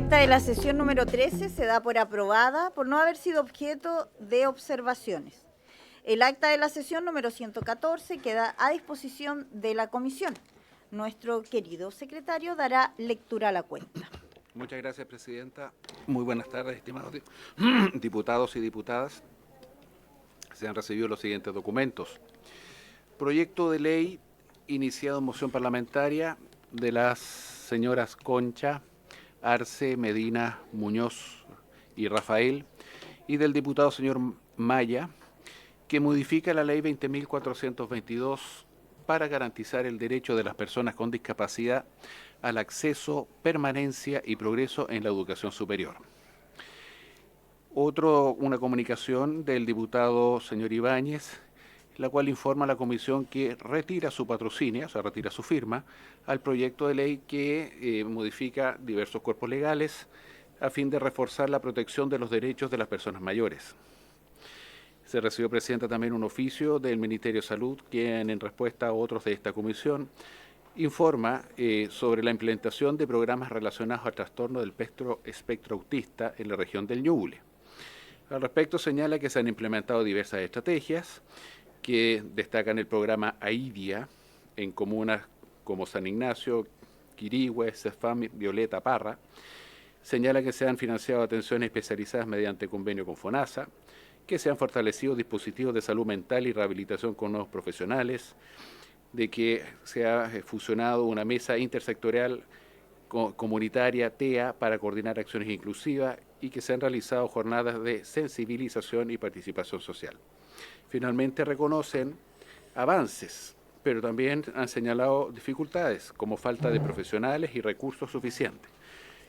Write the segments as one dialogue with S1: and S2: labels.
S1: acta de la sesión número 13 se da por aprobada por no haber sido objeto de observaciones. El acta de la sesión número 114 queda a disposición de la comisión. Nuestro querido secretario dará lectura a la cuenta.
S2: Muchas gracias, presidenta. Muy buenas tardes, estimados diputados y diputadas. Se han recibido los siguientes documentos. Proyecto de ley iniciado en moción parlamentaria de las señoras Concha, Arce, Medina, Muñoz y Rafael, y del diputado señor Maya, que modifica la ley 20.422 para garantizar el derecho de las personas con discapacidad al acceso, permanencia y progreso en la educación superior. Una comunicación del diputado señor Ibáñez, la cual informa a la comisión que retira su patrocinio, o sea, retira su firma, al proyecto de ley que modifica diversos cuerpos legales a fin de reforzar la protección de los derechos de las personas mayores. Se recibió, presidenta, también un oficio del Ministerio de Salud, quien, en respuesta a otros de esta comisión, informa sobre la implementación de programas relacionados al trastorno del espectro autista en la región del Ñuble. Al respecto, señala que se han implementado diversas estrategias que destacan el programa AIDIA en comunas como San Ignacio, Quirihue, Cefam, Violeta, Parra. Señala que se han financiado atenciones especializadas mediante convenio con FONASA, que se han fortalecido dispositivos de salud mental y rehabilitación con nuevos profesionales, de que se ha fusionado una mesa intersectorial comunitaria, TEA, para coordinar acciones inclusivas y que se han realizado jornadas de sensibilización y participación social. Finalmente reconocen avances, pero también han señalado dificultades como falta de profesionales y recursos suficientes.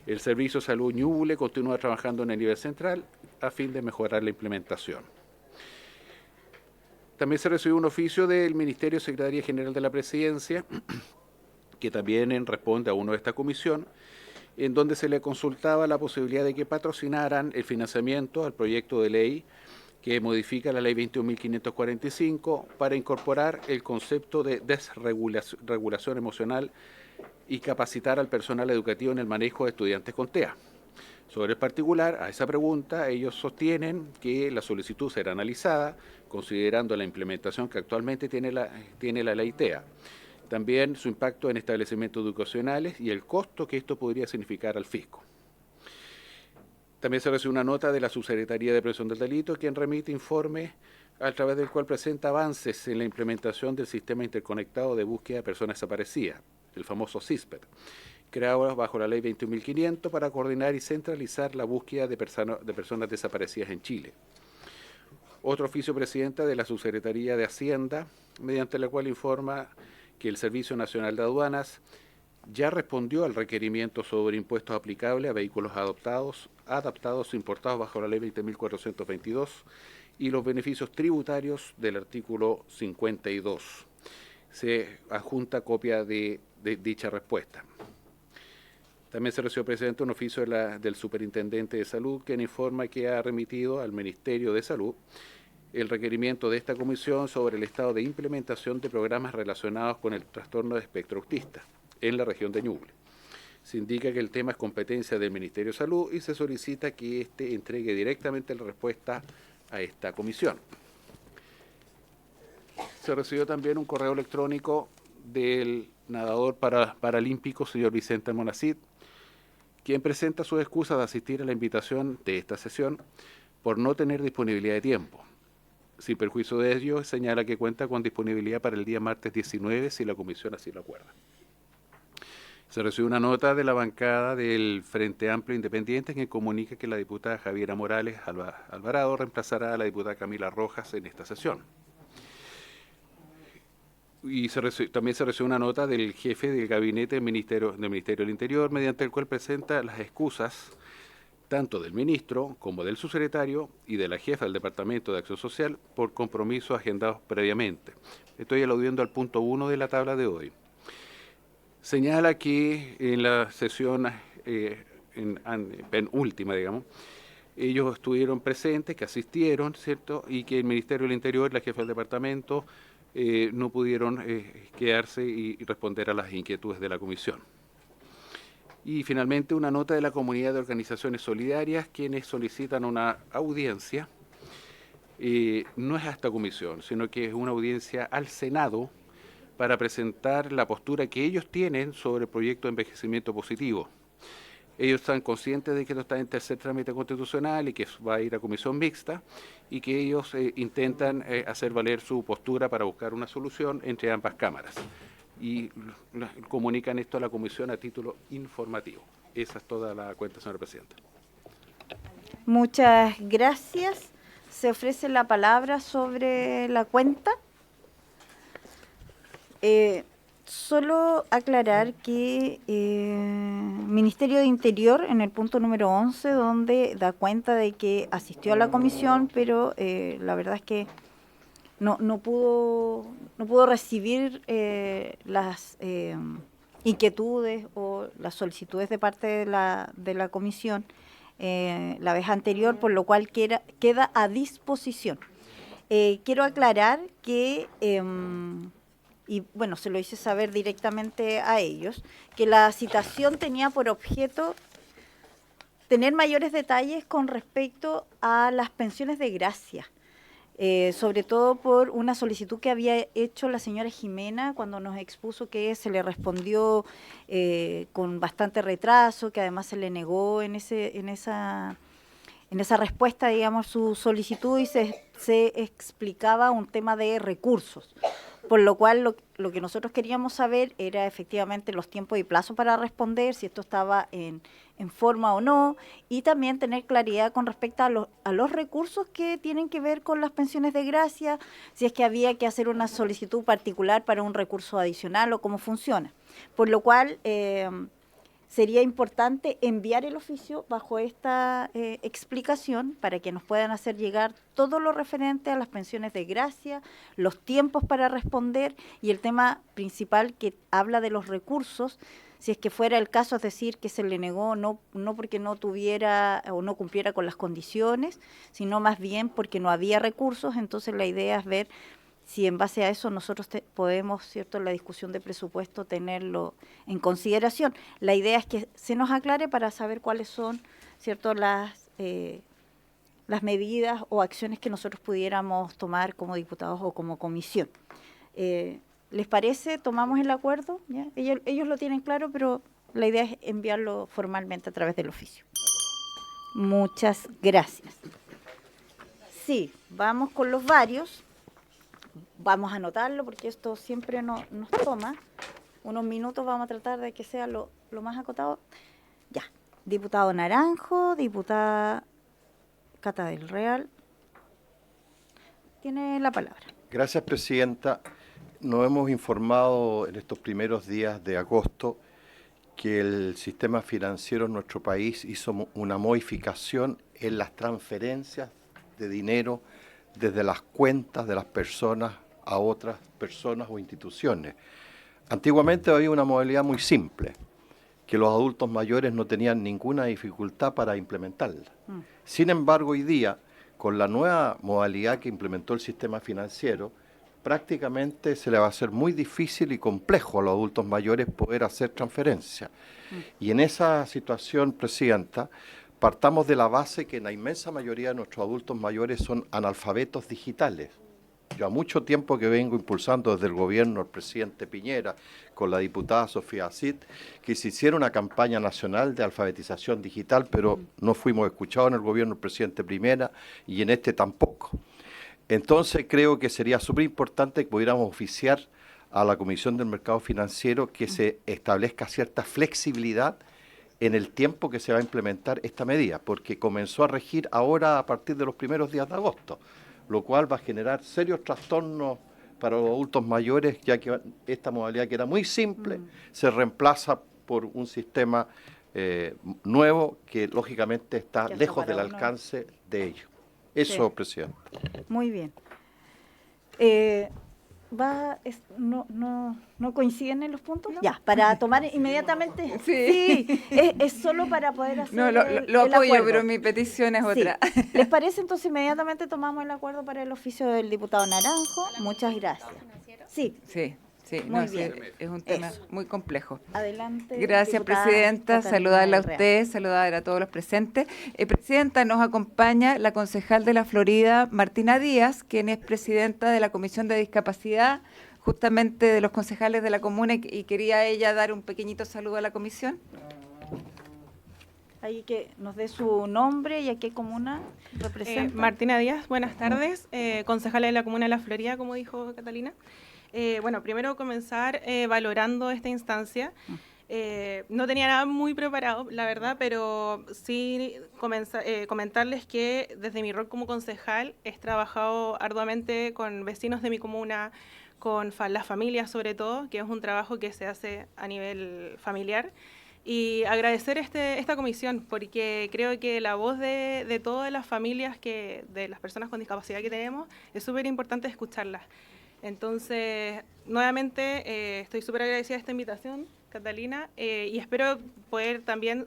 S2: El Servicio de Salud Ñuble continúa trabajando en el nivel central a fin de mejorar la implementación. También se recibió un oficio del Ministerio de Secretaría General de la Presidencia, que también responde a uno de esta comisión, en donde se le consultaba la posibilidad de que patrocinaran el financiamiento al proyecto de ley que modifica la ley 21.545 para incorporar el concepto de desregulación emocional y capacitar al personal educativo en el manejo de estudiantes con TEA. Sobre el particular, a esa pregunta, ellos sostienen que la solicitud será analizada considerando la implementación que actualmente tiene la ley TEA. También su impacto en establecimientos educacionales y el costo que esto podría significar al fisco. También se recibe una nota de la Subsecretaría de Prevención del Delito, quien remite informe a través del cual presenta avances en la implementación del Sistema Interconectado de Búsqueda de Personas Desaparecidas, el famoso SISPED, creado bajo la Ley 21.500 para coordinar y centralizar la búsqueda de personas desaparecidas en Chile. Otro oficio, presidenta, de la Subsecretaría de Hacienda, mediante la cual informa que el Servicio Nacional de Aduanas ya respondió al requerimiento sobre impuestos aplicables a vehículos adaptados o importados bajo la ley 20.422 y los beneficios tributarios del artículo 52. Se adjunta copia de dicha respuesta. También se recibió, presidente, un oficio del Superintendente de Salud, quien informa que ha remitido al Ministerio de Salud el requerimiento de esta comisión sobre el estado de implementación de programas relacionados con el trastorno de espectro autista en la región de Ñuble. Se indica que el tema es competencia del Ministerio de Salud y se solicita que éste entregue directamente la respuesta a esta comisión. Se recibió también un correo electrónico del nadador paralímpico señor Vicente Almonacid, quien presenta sus excusas de asistir a la invitación de esta sesión por no tener disponibilidad de tiempo. Sin perjuicio de ello, señala que cuenta con disponibilidad para el día martes 19 si la comisión así lo acuerda. Se recibió una nota de la bancada del Frente Amplio Independiente que comunica que la diputada Javiera Morales Alvarado reemplazará a la diputada Camila Rojas en esta sesión. Y también se recibió una nota del jefe del gabinete del Ministerio del Interior, mediante el cual presenta las excusas tanto del ministro como del subsecretario y de la jefa del Departamento de Acción Social por compromisos agendados previamente. Estoy aludiendo al punto 1 de la tabla de hoy. Señala que en la sesión penúltima, digamos, ellos estuvieron presentes, que asistieron, ¿cierto? Y que el Ministerio del Interior, la jefa del departamento, no pudieron quedarse y responder a las inquietudes de la comisión. Y finalmente una nota de la comunidad de organizaciones solidarias, quienes solicitan una audiencia. No es a esta comisión, sino que es una audiencia al Senado para presentar la postura que ellos tienen sobre el proyecto de envejecimiento positivo. Ellos están conscientes de que esto está en tercer trámite constitucional y que va a ir a comisión mixta, y que ellos intentan hacer valer su postura para buscar una solución entre ambas cámaras. Y comunican esto a la comisión a título informativo. Esa es toda la cuenta, señora presidenta.
S1: Muchas gracias. Se ofrece la palabra sobre la cuenta. Solo aclarar que Ministerio de Interior, en el punto número 11, donde da cuenta de que asistió a la comisión, pero la verdad es que no pudo recibir las inquietudes o las solicitudes de parte de la comisión la vez anterior, por lo cual queda a disposición. Quiero aclarar que, y bueno, se lo hice saber directamente a ellos, que la citación tenía por objeto tener mayores detalles con respecto a las pensiones de gracia. Sobre todo por una solicitud que había hecho la señora Jimena cuando nos expuso que se le respondió con bastante retraso, que además se le negó en esa respuesta, digamos, su solicitud, y se explicaba un tema de recursos. Por lo cual lo que nosotros queríamos saber era efectivamente los tiempos y plazos para responder, si esto estaba en forma o no, y también tener claridad con respecto a los recursos que tienen que ver con las pensiones de gracia, si es que había que hacer una solicitud particular para un recurso adicional o cómo funciona. Por lo cual sería importante enviar el oficio bajo esta explicación para que nos puedan hacer llegar todo lo referente a las pensiones de gracia, los tiempos para responder y el tema principal que habla de los recursos, si es que fuera el caso, es decir, que se le negó no porque no tuviera o no cumpliera con las condiciones, sino más bien porque no había recursos. Entonces la idea es ver si en base a eso nosotros podemos, ¿cierto?, en la discusión de presupuesto tenerlo en consideración. La idea es que se nos aclare para saber cuáles son, ¿cierto?, las medidas o acciones que nosotros pudiéramos tomar como diputados o como comisión. ¿Les parece? ¿Tomamos el acuerdo? ¿Ya? Ellos lo tienen claro, pero la idea es enviarlo formalmente a través del oficio. Muchas gracias. Sí, vamos con los varios. Vamos a anotarlo porque esto siempre nos toma unos minutos. Vamos a tratar de que sea lo más acotado. Ya, diputado Naranjo, diputada Cata del Real. Tiene la palabra.
S3: Gracias, presidenta. Nos hemos informado en estos primeros días de agosto que el sistema financiero en nuestro país hizo una modificación en las transferencias de dinero desde las cuentas de las personas a otras personas o instituciones. Antiguamente había una modalidad muy simple, que los adultos mayores no tenían ninguna dificultad para implementarla. Sin embargo, hoy día, con la nueva modalidad que implementó el sistema financiero, prácticamente se le va a hacer muy difícil y complejo a los adultos mayores poder hacer transferencias. Y en esa situación, presidenta, partamos de la base que la inmensa mayoría de nuestros adultos mayores son analfabetos digitales. Yo a mucho tiempo que vengo impulsando desde el gobierno del presidente Piñera con la diputada Sofía Cid que se hiciera una campaña nacional de alfabetización digital, pero no fuimos escuchados en el gobierno del presidente Piñera y en este tampoco. Entonces creo que sería súper importante que pudiéramos oficiar a la Comisión del Mercado Financiero que se establezca cierta flexibilidad en el tiempo que se va a implementar esta medida, porque comenzó a regir ahora a partir de los primeros días de agosto, lo cual va a generar serios trastornos para los adultos mayores, ya que esta modalidad que era muy simple se reemplaza por un sistema nuevo que lógicamente está lejos del alcance de ellos. Eso, sí. Presidente.
S1: Muy bien. ¿No coinciden los puntos? ¿No? Ya, para tomar inmediatamente. Sí, es solo para poder hacer
S4: no, lo
S1: el
S4: apoyo,
S1: acuerdo.
S4: pero mi petición es otra.
S1: ¿Les parece? Entonces inmediatamente tomamos el acuerdo para el oficio del diputado Naranjo. Muchas gracias. Sí.
S4: Sí. Sí,
S1: Muy
S4: no, sí,
S1: bien.
S4: es un tema
S1: Eso.
S4: muy complejo.
S1: Adelante.
S4: Gracias,
S1: diputada
S4: Presidenta.
S1: Catalina
S4: Saludarla a
S1: Larrea.
S4: usted, saludar a todos los presentes. Presidenta, nos acompaña la concejal de la Florida, Martina Díaz, quien es presidenta de la Comisión de Discapacidad, justamente de los concejales de la comuna, y quería ella dar un pequeñito saludo a la comisión.
S1: Ahí que nos dé su nombre y a qué comuna representa.
S5: Martina Díaz, buenas tardes, concejala de la Comuna de La Florida, como dijo Catalina. Bueno, primero comenzar valorando esta instancia. No tenía nada muy preparado, la verdad, pero sí comentarles que desde mi rol como concejal he trabajado arduamente con vecinos de mi comuna, con las familias sobre todo, que es un trabajo que se hace a nivel familiar. Y agradecer esta comisión, porque creo que la voz de todas las familias, de las personas con discapacidad que tenemos, es súper importante escucharlas. Entonces, nuevamente, estoy súper agradecida de esta invitación, Catalina, y espero poder también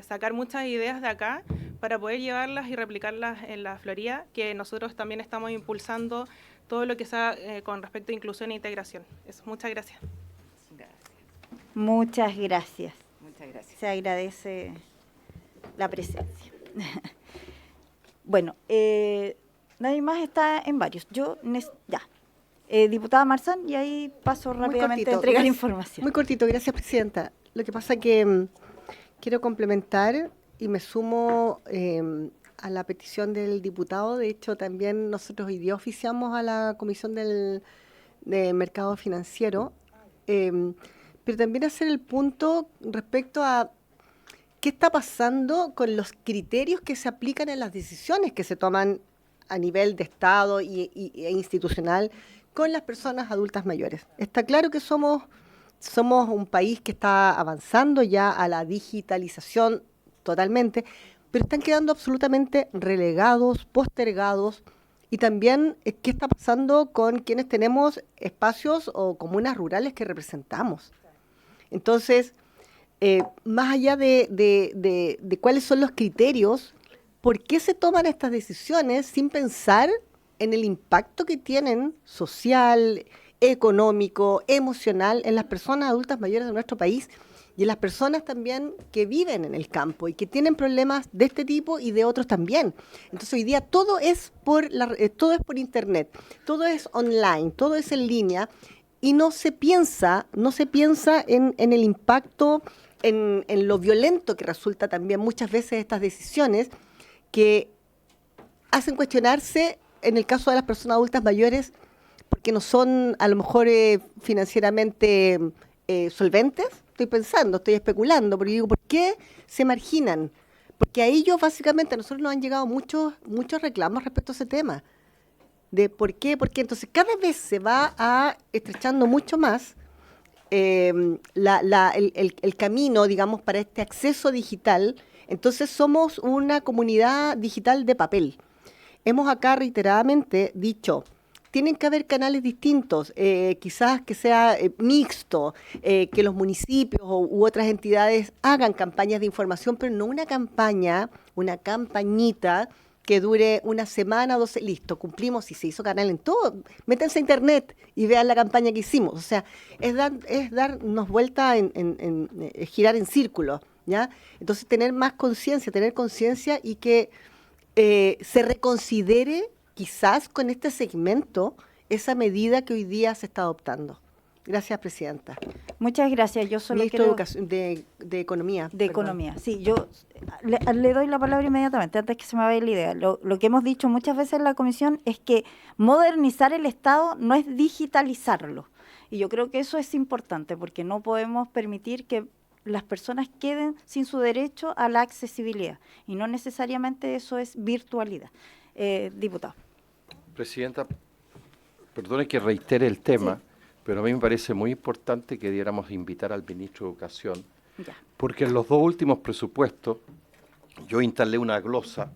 S5: sacar muchas ideas de acá para poder llevarlas y replicarlas en la Florida, que nosotros también estamos impulsando todo lo que sea con respecto a inclusión e integración. Eso, muchas gracias.
S1: Muchas gracias.
S4: Muchas gracias.
S1: Se agradece la presencia. Bueno, nadie más está en varios. Ya. Diputada Marzán, y ahí paso rápidamente a entregar información.
S6: Muy cortito, gracias, Presidenta. Lo que pasa es que quiero complementar y me sumo a la petición del diputado. De hecho, también nosotros hoy día oficiamos a la Comisión de Mercado Financiero, pero también hacer el punto respecto a qué está pasando con los criterios que se aplican en las decisiones que se toman a nivel de Estado e institucional con las personas adultas mayores. Está claro que somos un país que está avanzando ya a la digitalización totalmente, pero están quedando absolutamente relegados, postergados, y también qué está pasando con quienes tenemos espacios o comunas rurales que representamos. Entonces, más allá de cuáles son los criterios, ¿por qué se toman estas decisiones sin pensar en el impacto que tienen social, económico, emocional en las personas adultas mayores de nuestro país y en las personas también que viven en el campo y que tienen problemas de este tipo y de otros también? Entonces hoy día todo es por internet, todo es online, todo es en línea, y no se piensa en el impacto, en lo violento que resulta también muchas veces estas decisiones que hacen cuestionarse, en el caso de las personas adultas mayores, porque no son a lo mejor financieramente solventes. Estoy especulando, porque digo, ¿por qué se marginan? Porque a ellos básicamente a nosotros nos han llegado muchos reclamos respecto a ese tema. De por qué, entonces cada vez se va estrechando mucho más el camino, digamos, para este acceso digital. Entonces somos una comunidad digital de papel. Hemos acá reiteradamente dicho, tienen que haber canales distintos, quizás que sea mixto, que los municipios u otras entidades hagan campañas de información, pero no una campañita que dure una semana, 12, listo, cumplimos y se hizo canal en todo. Métanse a internet y vean la campaña que hicimos. O sea, es darnos vuelta girar en círculo, ¿ya? Entonces tener conciencia y que se reconsidere quizás con este segmento esa medida que hoy día se está adoptando. Gracias, Presidenta.
S1: Muchas gracias. Yo solo
S6: Ministro
S1: quiero...
S6: de Economía.
S1: De Economía, sí. Yo le doy la palabra inmediatamente, antes que se me vaya la idea. Lo que hemos dicho muchas veces en la comisión es que modernizar el Estado no es digitalizarlo. Y yo creo que eso es importante, porque no podemos permitir que las personas queden sin su derecho a la accesibilidad. Y no necesariamente eso es virtualidad. Diputado.
S3: Presidenta, perdone que reitere el tema,
S1: Sí.
S3: pero a mí me parece muy importante que diéramos invitar al ministro de Educación,
S1: Ya.
S3: porque en los dos últimos presupuestos yo instalé una glosa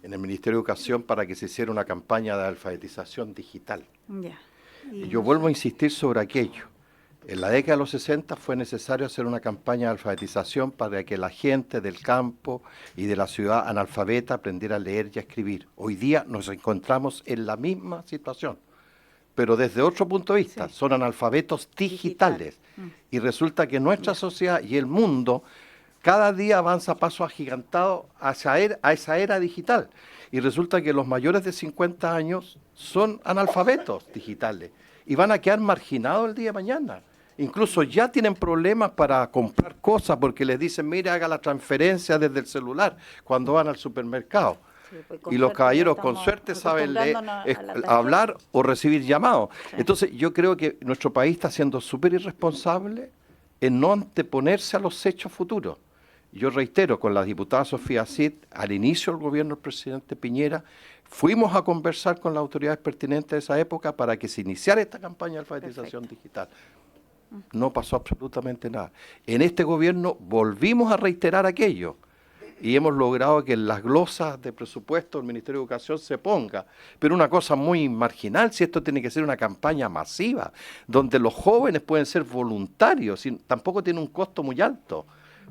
S3: en el Ministerio de Educación para que se hiciera una campaña de alfabetización digital.
S1: Ya.
S3: Y yo vuelvo a insistir sobre aquello. En la década de los 60 fue necesario hacer una campaña de alfabetización para que la gente del campo y de la ciudad analfabeta aprendiera a leer y a escribir. Hoy día nos encontramos en la misma situación. pero desde otro punto de vista, son analfabetos digitales. Y resulta que nuestra sociedad y el mundo cada día avanza a paso agigantado a esa era digital. Y resulta que los mayores de 50 años son analfabetos digitales y van a quedar marginados el día de mañana. Incluso ya tienen problemas para comprar cosas porque les dicen, mire, haga la transferencia desde el celular cuando van al supermercado.
S1: Sí, pues, con
S3: Y los
S1: suerte
S3: caballeros
S1: ya
S3: con
S1: estamos
S3: suerte saben
S1: acostumbrándonos a la tarjeta.
S3: hablar o recibir llamados.
S1: Sí.
S3: Entonces yo creo que nuestro país está siendo súper irresponsable en no anteponerse a los hechos futuros. Yo reitero, con la diputada Sofía Cid, al inicio del gobierno del presidente Piñera, fuimos a conversar con las autoridades pertinentes de esa época para que se iniciara esta campaña de alfabetización digital. No pasó absolutamente nada. En este gobierno volvimos a reiterar aquello y hemos logrado que en las glosas de presupuesto del Ministerio de Educación se ponga, pero una cosa muy marginal, si esto tiene que ser una campaña masiva, donde los jóvenes pueden ser voluntarios, y tampoco tiene un costo muy alto,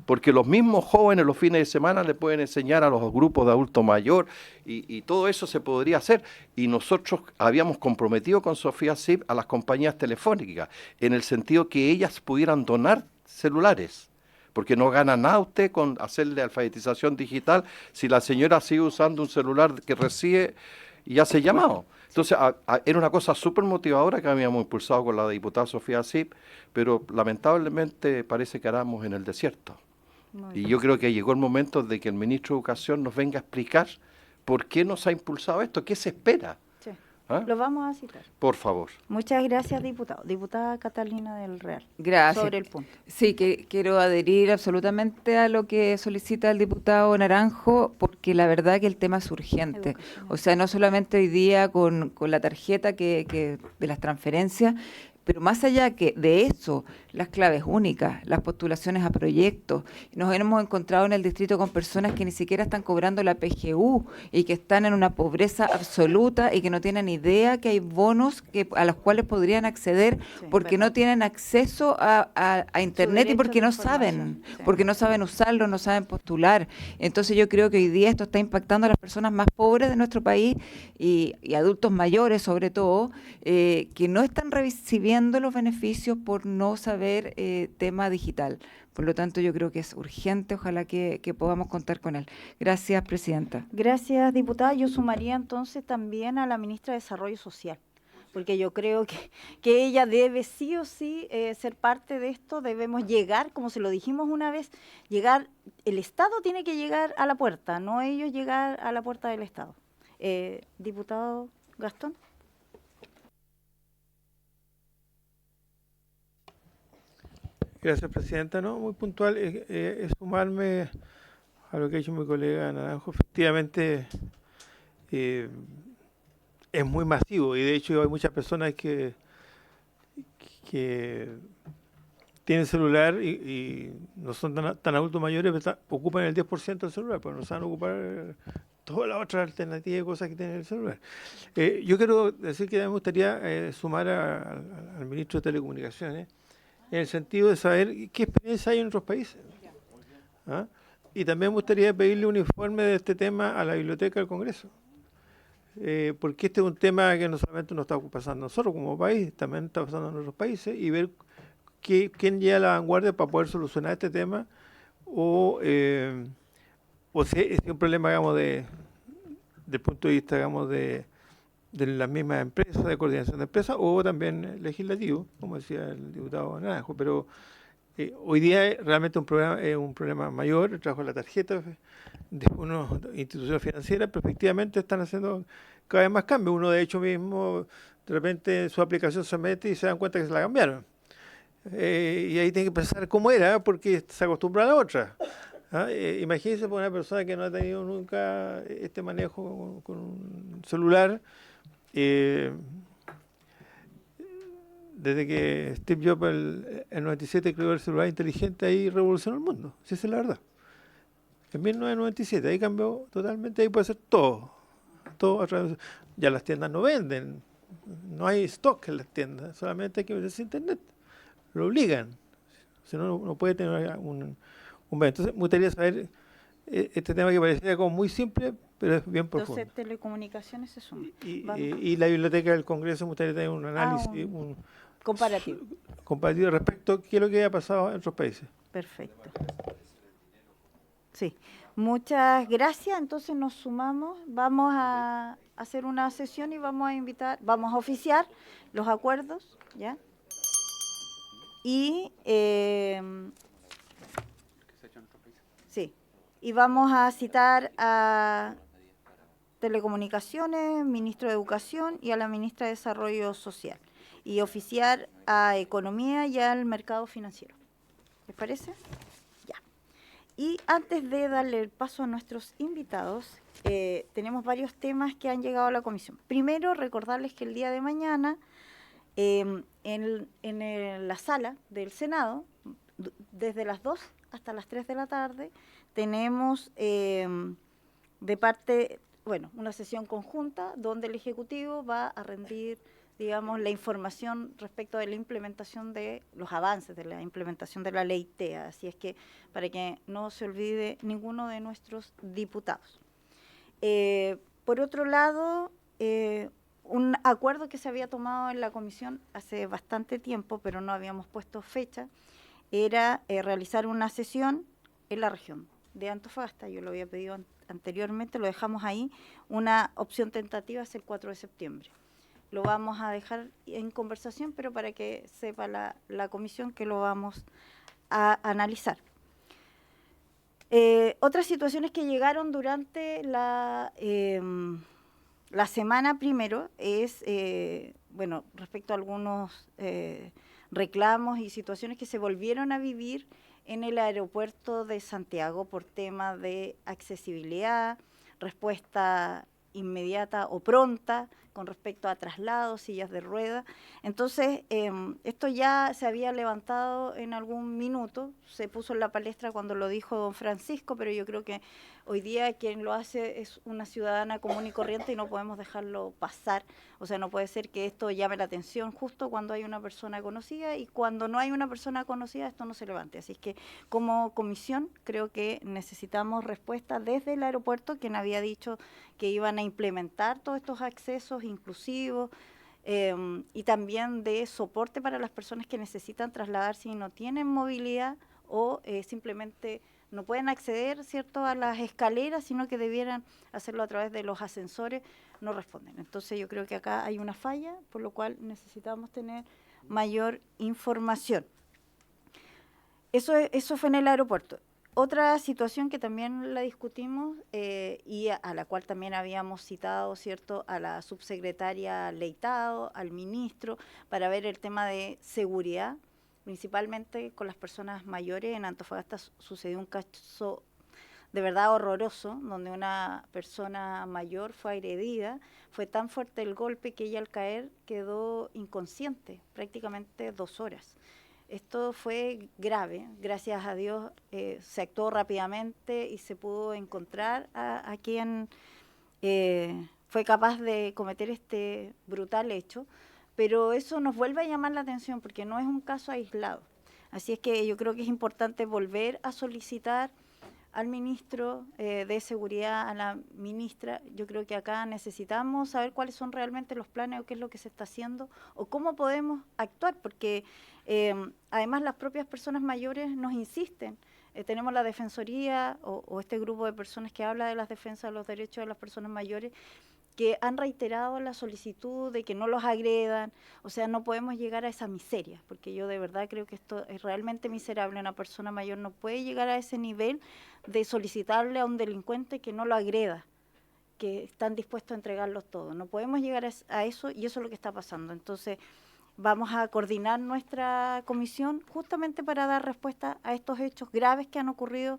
S3: porque los mismos jóvenes los fines de semana le pueden enseñar a los grupos de adulto mayor y todo eso se podría hacer. Y nosotros habíamos comprometido con Sofía Cid a las compañías telefónicas, en el sentido que ellas pudieran donar celulares, porque no gana nada usted con hacerle alfabetización digital si la señora sigue usando un celular que recibe y hace llamado. Entonces, era una cosa súper motivadora que habíamos impulsado con la diputada Sofía Cid, pero lamentablemente parece que éramos en el desierto. Y yo creo que llegó el momento de que el ministro de Educación nos venga a explicar por qué nos ha impulsado esto, qué se espera.
S1: Sí.
S3: ¿Ah?
S1: Lo vamos a citar.
S3: Por favor.
S1: Muchas gracias, diputado. Diputada Catalina del Real.
S4: Gracias.
S1: Sobre el punto.
S4: Sí, que quiero adherir absolutamente a lo que solicita el diputado Naranjo, porque la verdad que el tema es urgente.
S1: Educación.
S4: O sea, no solamente hoy día con la tarjeta que de las transferencias, pero más allá que de eso, las claves únicas, las postulaciones a proyectos. Nos hemos encontrado en el distrito con personas que ni siquiera están cobrando la PGU y que están en una pobreza absoluta y que no tienen idea que hay bonos a los cuales podrían acceder
S1: Sí,
S4: porque
S1: verdad.
S4: no tienen acceso a Internet y
S1: derecho
S4: porque
S1: a la
S4: no saben,
S1: información, sí.
S4: porque no saben usarlo, no saben postular. Entonces yo creo que hoy día esto está impactando a las personas más pobres de nuestro país y adultos mayores sobre todo, que no están recibiendo los beneficios por no saber tema digital. Por lo tanto, yo creo que es urgente, ojalá que podamos contar con él. Gracias, presidenta.
S1: Gracias, diputada. Yo sumaría entonces también a la ministra de Desarrollo Social, porque yo creo que ella debe sí o sí ser parte de esto. Debemos llegar, como se lo dijimos una vez, el Estado tiene que llegar a la puerta, no ellos llegar a la puerta del Estado. Diputado Gastón.
S7: Gracias, presidenta. No, muy puntual. Es sumarme a lo que ha dicho mi colega Naranjo. Efectivamente, es muy masivo y de hecho hay muchas personas que tienen celular y no son tan adultos mayores, pero ocupan el 10% del celular, pero no saben ocupar todas las otras alternativas y cosas que tiene el celular. Yo quiero decir que me gustaría sumar al ministro de Telecomunicaciones en el sentido de saber qué experiencia hay en otros países. ¿Ah? Y también me gustaría pedirle un informe de este tema a la Biblioteca del Congreso. Porque este es un tema que no solamente nos está pasando a nosotros como país, también está pasando en otros países, y ver quién llega a la vanguardia para poder solucionar este tema, o si es un problema, digamos, del punto de vista, digamos, de las mismas empresas, de coordinación de empresas, o también legislativo, como decía el diputado Naranjo. Pero hoy día es realmente un problema mayor, el trabajo de la tarjeta de unas instituciones financieras, pero efectivamente están haciendo cada vez más cambios. Uno, de hecho, mismo, de repente su aplicación se mete y se dan cuenta que se la cambiaron. Y ahí tiene que pensar cómo era, porque se acostumbra a la otra. ¿Ah? Imagínense por una persona que no ha tenido nunca este manejo con un celular. Desde que Steve Jobs el 97 creó el celular inteligente, ahí revolucionó el mundo, si esa es la verdad. En 1997, ahí cambió totalmente, ahí puede ser todo a través, ya las tiendas no venden, no hay stock en las tiendas, solamente hay que meterse a internet, lo obligan, si no, no puede tener un entonces me gustaría saber este tema que parecía como muy simple, pero es bien profundo.
S1: Entonces, telecomunicaciones se suma.
S7: Y la biblioteca del Congreso me gustaría tener un análisis un
S1: comparativo.
S7: comparativo respecto a qué es lo que ha pasado en otros países.
S1: Perfecto. Sí, muchas gracias. Entonces nos sumamos, vamos a hacer una sesión y vamos a oficiar los acuerdos, ¿ya? Y sí, y vamos a citar a Telecomunicaciones, ministro de Educación y a la ministra de Desarrollo Social, y oficiar a Economía y al Mercado Financiero. ¿Les parece? Ya. Y antes de darle el paso a nuestros invitados, tenemos varios temas que han llegado a la comisión. Primero, recordarles que el día de mañana, en la sala del Senado, desde las 2 hasta las 3 de la tarde, tenemos una sesión conjunta donde el Ejecutivo va a rendir, digamos, la información respecto de la implementación de los avances de la implementación de la ley TEA. Así es que, para que no se olvide ninguno de nuestros diputados. Por otro lado, un acuerdo que se había tomado en la comisión hace bastante tiempo, pero no habíamos puesto fecha, era realizar una sesión en la región de Antofagasta. Yo lo había pedido anteriormente, lo dejamos ahí. Una opción tentativa es el 4 de septiembre. Lo vamos a dejar en conversación, pero para que sepa la comisión que lo vamos a analizar. Otras situaciones que llegaron durante la semana primero es, respecto a algunos reclamos y situaciones que se volvieron a vivir en el aeropuerto de Santiago por temas de accesibilidad, respuesta inmediata o pronta con respecto a traslados, sillas de rueda. Entonces, esto ya se había levantado en algún minuto, se puso en la palestra cuando lo dijo don Francisco, pero yo creo que hoy día quien lo hace es una ciudadana común y corriente y no podemos dejarlo pasar. O sea, no puede ser que esto llame la atención justo cuando hay una persona conocida, y cuando no hay una persona conocida esto no se levante. Así es que como comisión creo que necesitamos respuesta desde el aeropuerto, quien había dicho que iban a implementar todos estos accesos inclusivos, y también de soporte para las personas que necesitan trasladarse y no tienen movilidad o simplemente no pueden acceder, ¿cierto?, a las escaleras, sino que debieran hacerlo a través de los ascensores, no responden. Entonces yo creo que acá hay una falla, por lo cual necesitamos tener mayor información. Eso fue en el aeropuerto. Otra situación que también la discutimos y a la cual también habíamos citado, ¿cierto?, a la subsecretaria Leitado, al ministro, para ver el tema de seguridad, principalmente con las personas mayores. En Antofagasta sucedió un caso de verdad horroroso, donde una persona mayor fue agredida. Fue tan fuerte el golpe que ella al caer quedó inconsciente prácticamente 2 horas. Esto fue grave, gracias a Dios se actuó rápidamente y se pudo encontrar a quien fue capaz de cometer este brutal hecho, pero eso nos vuelve a llamar la atención porque no es un caso aislado. Así es que yo creo que es importante volver a solicitar al ministro de Seguridad, a la ministra. Yo creo que acá necesitamos saber cuáles son realmente los planes o qué es lo que se está haciendo o cómo podemos actuar, porque además las propias personas mayores nos insisten. Tenemos la Defensoría o este grupo de personas que habla de las defensas de los derechos de las personas mayores, que han reiterado la solicitud de que no los agredan. O sea, no podemos llegar a esa miseria, porque yo de verdad creo que esto es realmente miserable. Una persona mayor no puede llegar a ese nivel de solicitarle a un delincuente que no lo agreda, que están dispuestos a entregarlos todo. No podemos llegar a eso, y eso es lo que está pasando. Entonces, vamos a coordinar nuestra comisión justamente para dar respuesta a estos hechos graves que han ocurrido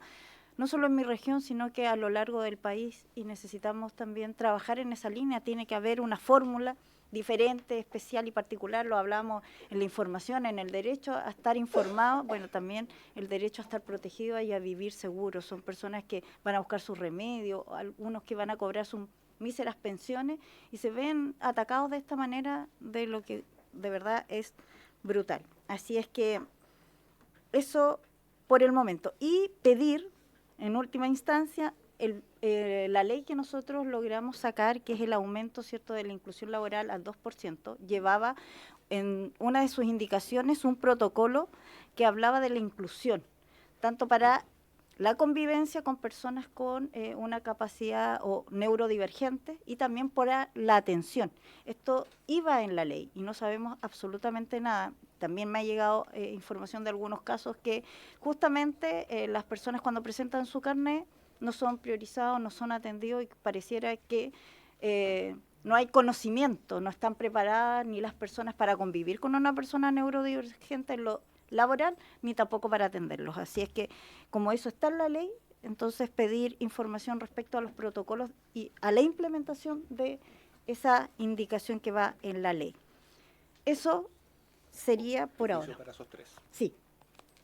S1: no solo en mi región, sino que a lo largo del país, y necesitamos también trabajar en esa línea. Tiene que haber una fórmula diferente, especial y particular. Lo hablamos en la información, en el derecho a estar informado, bueno, también el derecho a estar protegido y a vivir seguro. Son personas que van a buscar su remedio, algunos que van a cobrar sus míseras pensiones y se ven atacados de esta manera, de lo que de verdad es brutal. Así es que eso por el momento. Y pedir, en última instancia, la ley que nosotros logramos sacar, que es el aumento, ¿cierto?, de la inclusión laboral al 2%, llevaba en una de sus indicaciones un protocolo que hablaba de la inclusión, tanto para la convivencia con personas con una capacidad o neurodivergente y también para la atención. Esto iba en la ley y no sabemos absolutamente nada. También me ha llegado información de algunos casos que justamente las personas cuando presentan su carnet no son priorizados, no son atendidos y pareciera que no hay conocimiento, no están preparadas ni las personas para convivir con una persona neurodivergente en lo laboral, ni tampoco para atenderlos. Así es que, como eso está en la ley, entonces pedir información respecto a los protocolos y a la implementación de esa indicación que va en la ley. Eso sería por ahora.
S2: Para esos tres.
S1: Sí.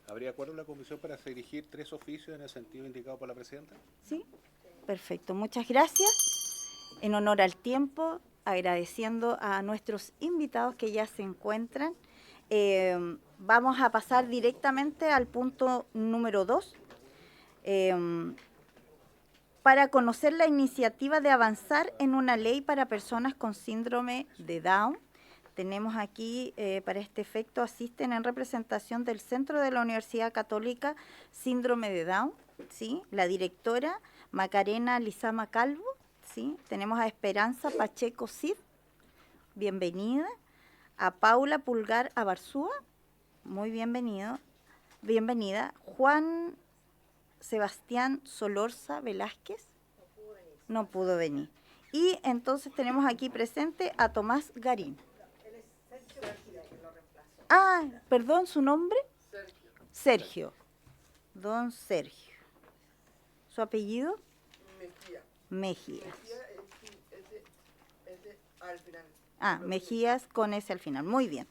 S2: ¿Habría acuerdo en la comisión para dirigir 3 oficios en el sentido indicado por la presidenta?
S1: Sí, perfecto. Muchas gracias. En honor al tiempo, agradeciendo a nuestros invitados que ya se encuentran. Vamos a pasar directamente al punto número 2. Para conocer la iniciativa de avanzar en una ley para personas con síndrome de Down. Tenemos aquí, para este efecto, asisten en representación del Centro de la Universidad Católica Síndrome de Down, ¿sí? La directora Macarena Lizama Calvo, ¿sí? Tenemos a Esperanza Pacheco Cid, bienvenida. A Paula Pulgar Abarzúa, muy bienvenida. Juan Sebastián Solorza Velázquez, no pudo venir. Y entonces tenemos aquí presente a Tomás Garín. Ah, perdón, ¿su nombre? Sergio. Don Sergio. ¿Su apellido? Mejías. Mejías con S al final. Muy bien.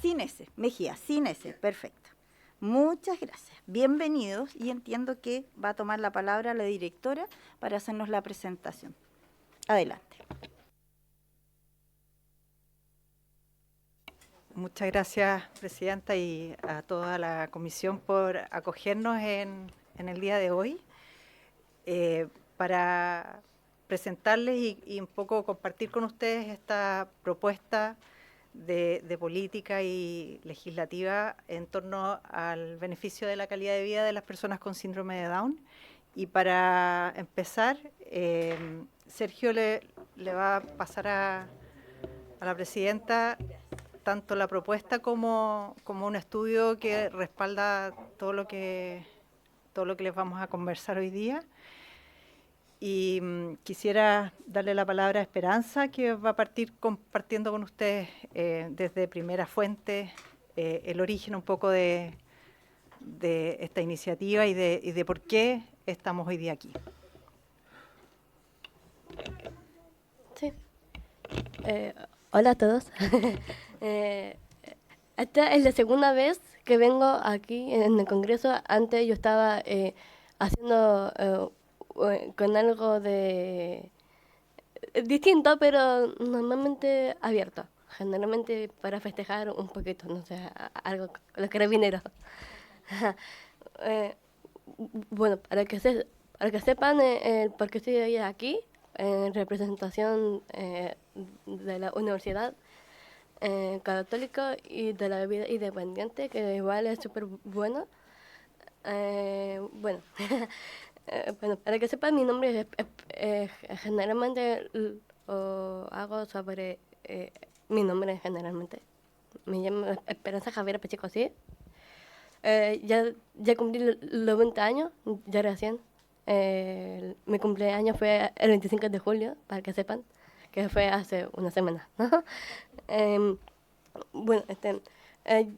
S1: Sin S. Mejías, sin S. Perfecto. Muchas gracias. Bienvenidos y entiendo que va a tomar la palabra la directora para hacernos la presentación. Adelante.
S8: Muchas gracias, presidenta, y a toda la comisión por acogernos en el día de hoy para presentarles y un poco compartir con ustedes esta propuesta de política y legislativa en torno al beneficio de la calidad de vida de las personas con síndrome de Down. Y para empezar, Sergio le va a pasar a la presidenta tanto la propuesta como un estudio que respalda todo lo que les vamos a conversar hoy día. Y quisiera darle la palabra a Esperanza, que va a partir compartiendo con ustedes desde primera fuente el origen un poco de esta iniciativa y de por qué estamos hoy día aquí.
S9: Sí. Hola a todos. Esta es la segunda vez que vengo aquí en el Congreso. Antes yo estaba haciendo con algo de distinto, pero normalmente abierto. Generalmente para festejar un poquito, no sé, algo con los carabineros. Bueno, para que sepan por qué estoy hoy aquí, en representación de la Universidad Católica y de la vida independiente, que igual es súper bueno. Bueno, para que sepan, mi nombre generalmente lo hago sobre mi nombre generalmente. Me llamo Esperanza Javier Pacheco Cid. Ya cumplí los 20 años, ya recién. Mi cumpleaños fue el 25 de julio, para que sepan, que fue hace una semana. Bueno,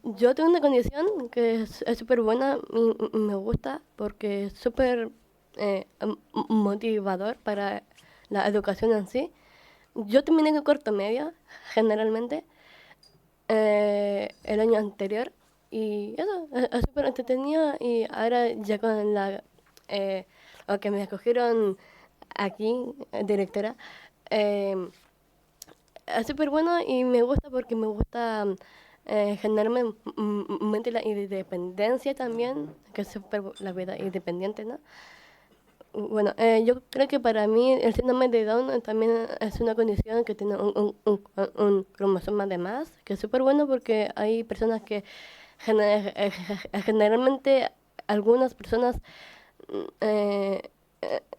S9: yo tengo una condición que es súper buena, me gusta, porque es súper motivador para la educación en sí. Yo terminé en el corto medio, generalmente, el año anterior, y eso, es súper entretenido, y ahora ya con o que me escogieron aquí, directora, es súper bueno y me gusta porque me gusta generarme la independencia también, que es súper la vida independiente, ¿no? Bueno, yo creo que para mí el síndrome de Down también es una condición que tiene un cromosoma de más, que es súper bueno porque hay personas que generalmente algunas personas eh,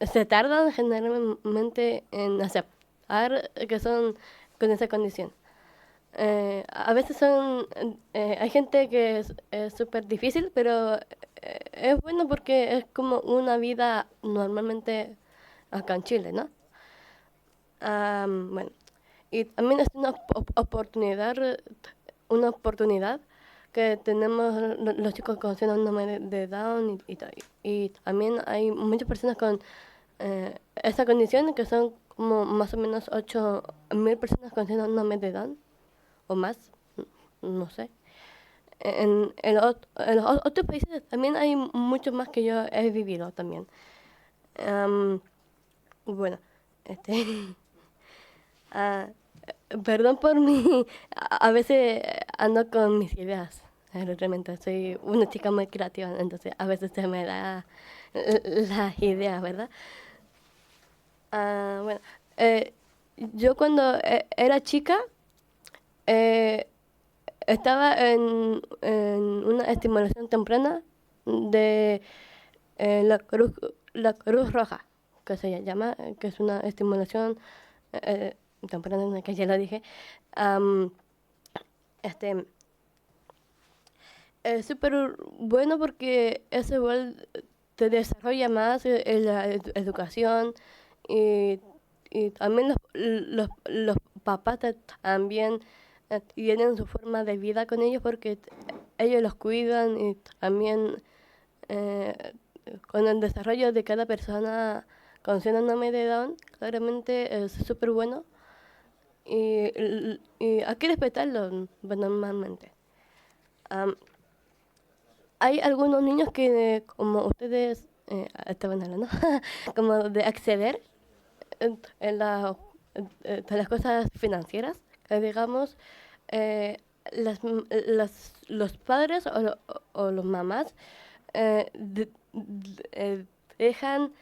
S9: se tardan generalmente en aceptar que son con esa condición. A veces hay gente que es súper difícil, pero es bueno porque es como una vida normalmente acá en Chile, ¿no? Bueno, y también es una oportunidad que tenemos los chicos con síndrome de Down y también hay muchas personas con esta condición que son como más o menos 8.000 personas con síndrome de Down o más, no sé. En los otros países también hay muchos más que yo he vivido también. Bueno, ah, perdón por mi... A veces ando con mis ideas. Realmente soy una chica muy creativa, entonces a veces se me da las ideas, ¿verdad? Bueno, yo cuando era chica estaba en una estimulación temprana de la Cruz Roja, que se llama, que es una estimulación temprana, que ya lo dije. Es súper bueno porque eso igual te desarrolla más en la educación y también los papás también tienen su forma de vida con ellos porque ellos los cuidan y también con el desarrollo de cada persona con síndrome de Down, claramente es súper bueno y hay que respetarlo normalmente. Hay algunos niños que, como ustedes estaban hablando, como de acceder en de las cosas financieras, que digamos, los padres o los mamás dejan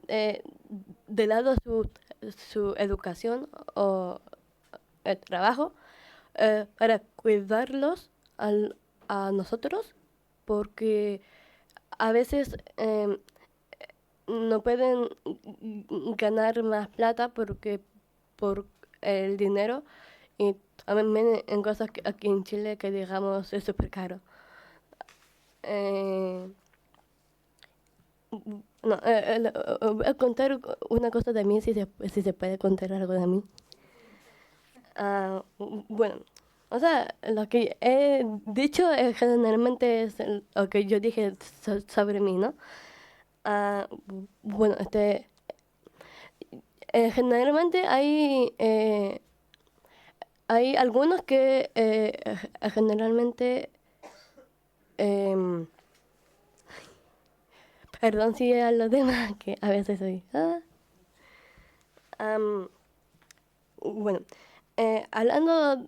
S9: de lado su educación o el trabajo para cuidarlos a nosotros, porque a veces no pueden ganar más plata por el dinero y también en cosas que aquí en Chile que digamos es súper caro. No, voy a contar una cosa de mí, si se puede contar algo de mí. Bueno, o sea, lo que he dicho generalmente es lo que yo dije sobre mí, ¿no? Bueno, generalmente hay algunos que generalmente, perdón si a los demás, que a veces soy... bueno, hablando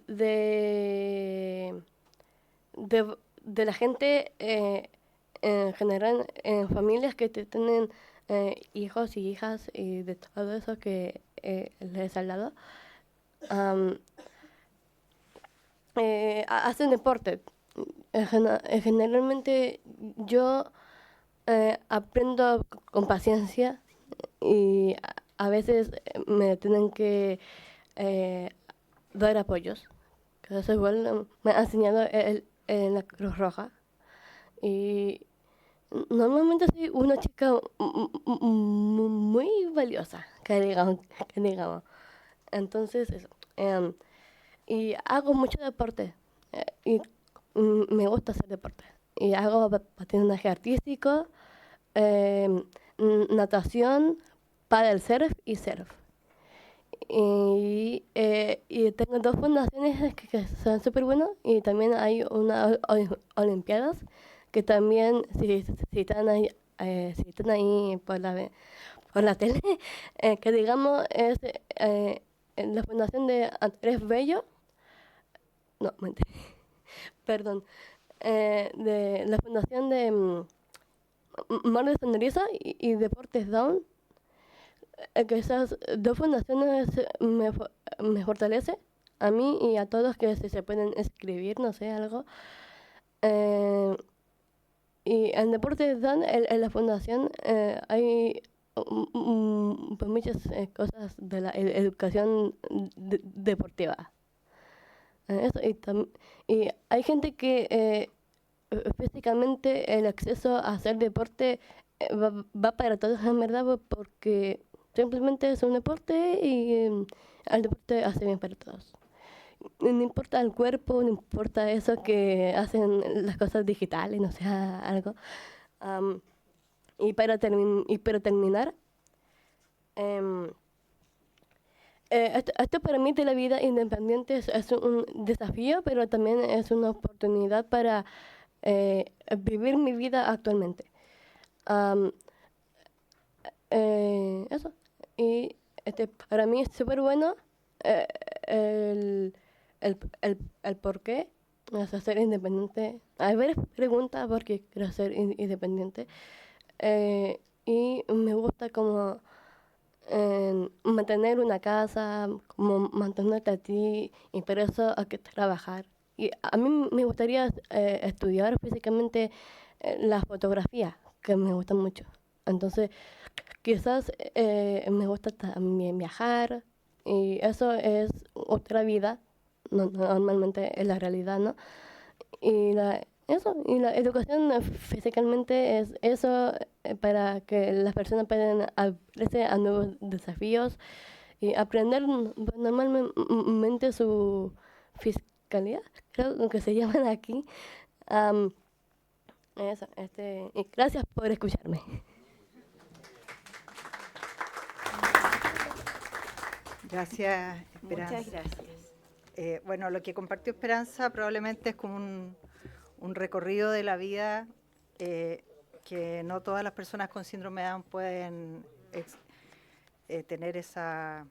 S9: de la gente en general, en familias que tienen hijos y hijas y de todo eso que les he hablado, hacen deporte. Generalmente yo aprendo con paciencia y a veces me tienen que dar apoyos. Que eso igual me ha enseñado en la Cruz Roja. Y normalmente soy una chica muy valiosa, que digamos. Entonces, eso. Y hago mucho deporte. Y me gusta hacer deporte. Y hago patinaje artístico, natación, paddle surf y surf. Y tengo dos fundaciones que son súper buenas y también hay unas olimpiadas que también si están ahí por la tele, que digamos es la fundación de Andrés Bello, no, mentira, perdón, de la fundación Mar de Sonrisa y Deportes Down, que esas dos fundaciones me fortalecen a mí y a todos que si se pueden escribir, no sé, algo. Y en Deportes Down, en la fundación, hay pues muchas cosas de la educación deportiva. Eso, y hay gente que físicamente el acceso a hacer deporte va para todos en verdad, porque simplemente es un deporte y el deporte hace bien para todos. No importa el cuerpo, no importa eso que hacen las cosas digitales, no sé, algo. Y para terminar, esto permite la vida independiente, es un desafío, pero también es una oportunidad para vivir mi vida actualmente. Eso. Y para mí es súper bueno el por qué ser independiente. Hay varias preguntas por qué quiero ser independiente. Y me gusta como mantener una casa, como mantenerte a ti, y por eso hay que trabajar. Y a mí me gustaría estudiar físicamente la fotografía, que me gusta mucho. Entonces, quizás me gusta también viajar, y eso es otra vida, normalmente es la realidad, ¿no? Y la educación físicamente es eso, para que las personas puedan abrirse a nuevos desafíos y aprender normalmente su fiscalía, creo que se llaman aquí. Eso, y gracias por escucharme.
S8: Gracias, Esperanza.
S1: Muchas gracias.
S8: Bueno, lo que compartió Esperanza probablemente es como un recorrido de la vida que no todas las personas con síndrome de Down pueden tener esa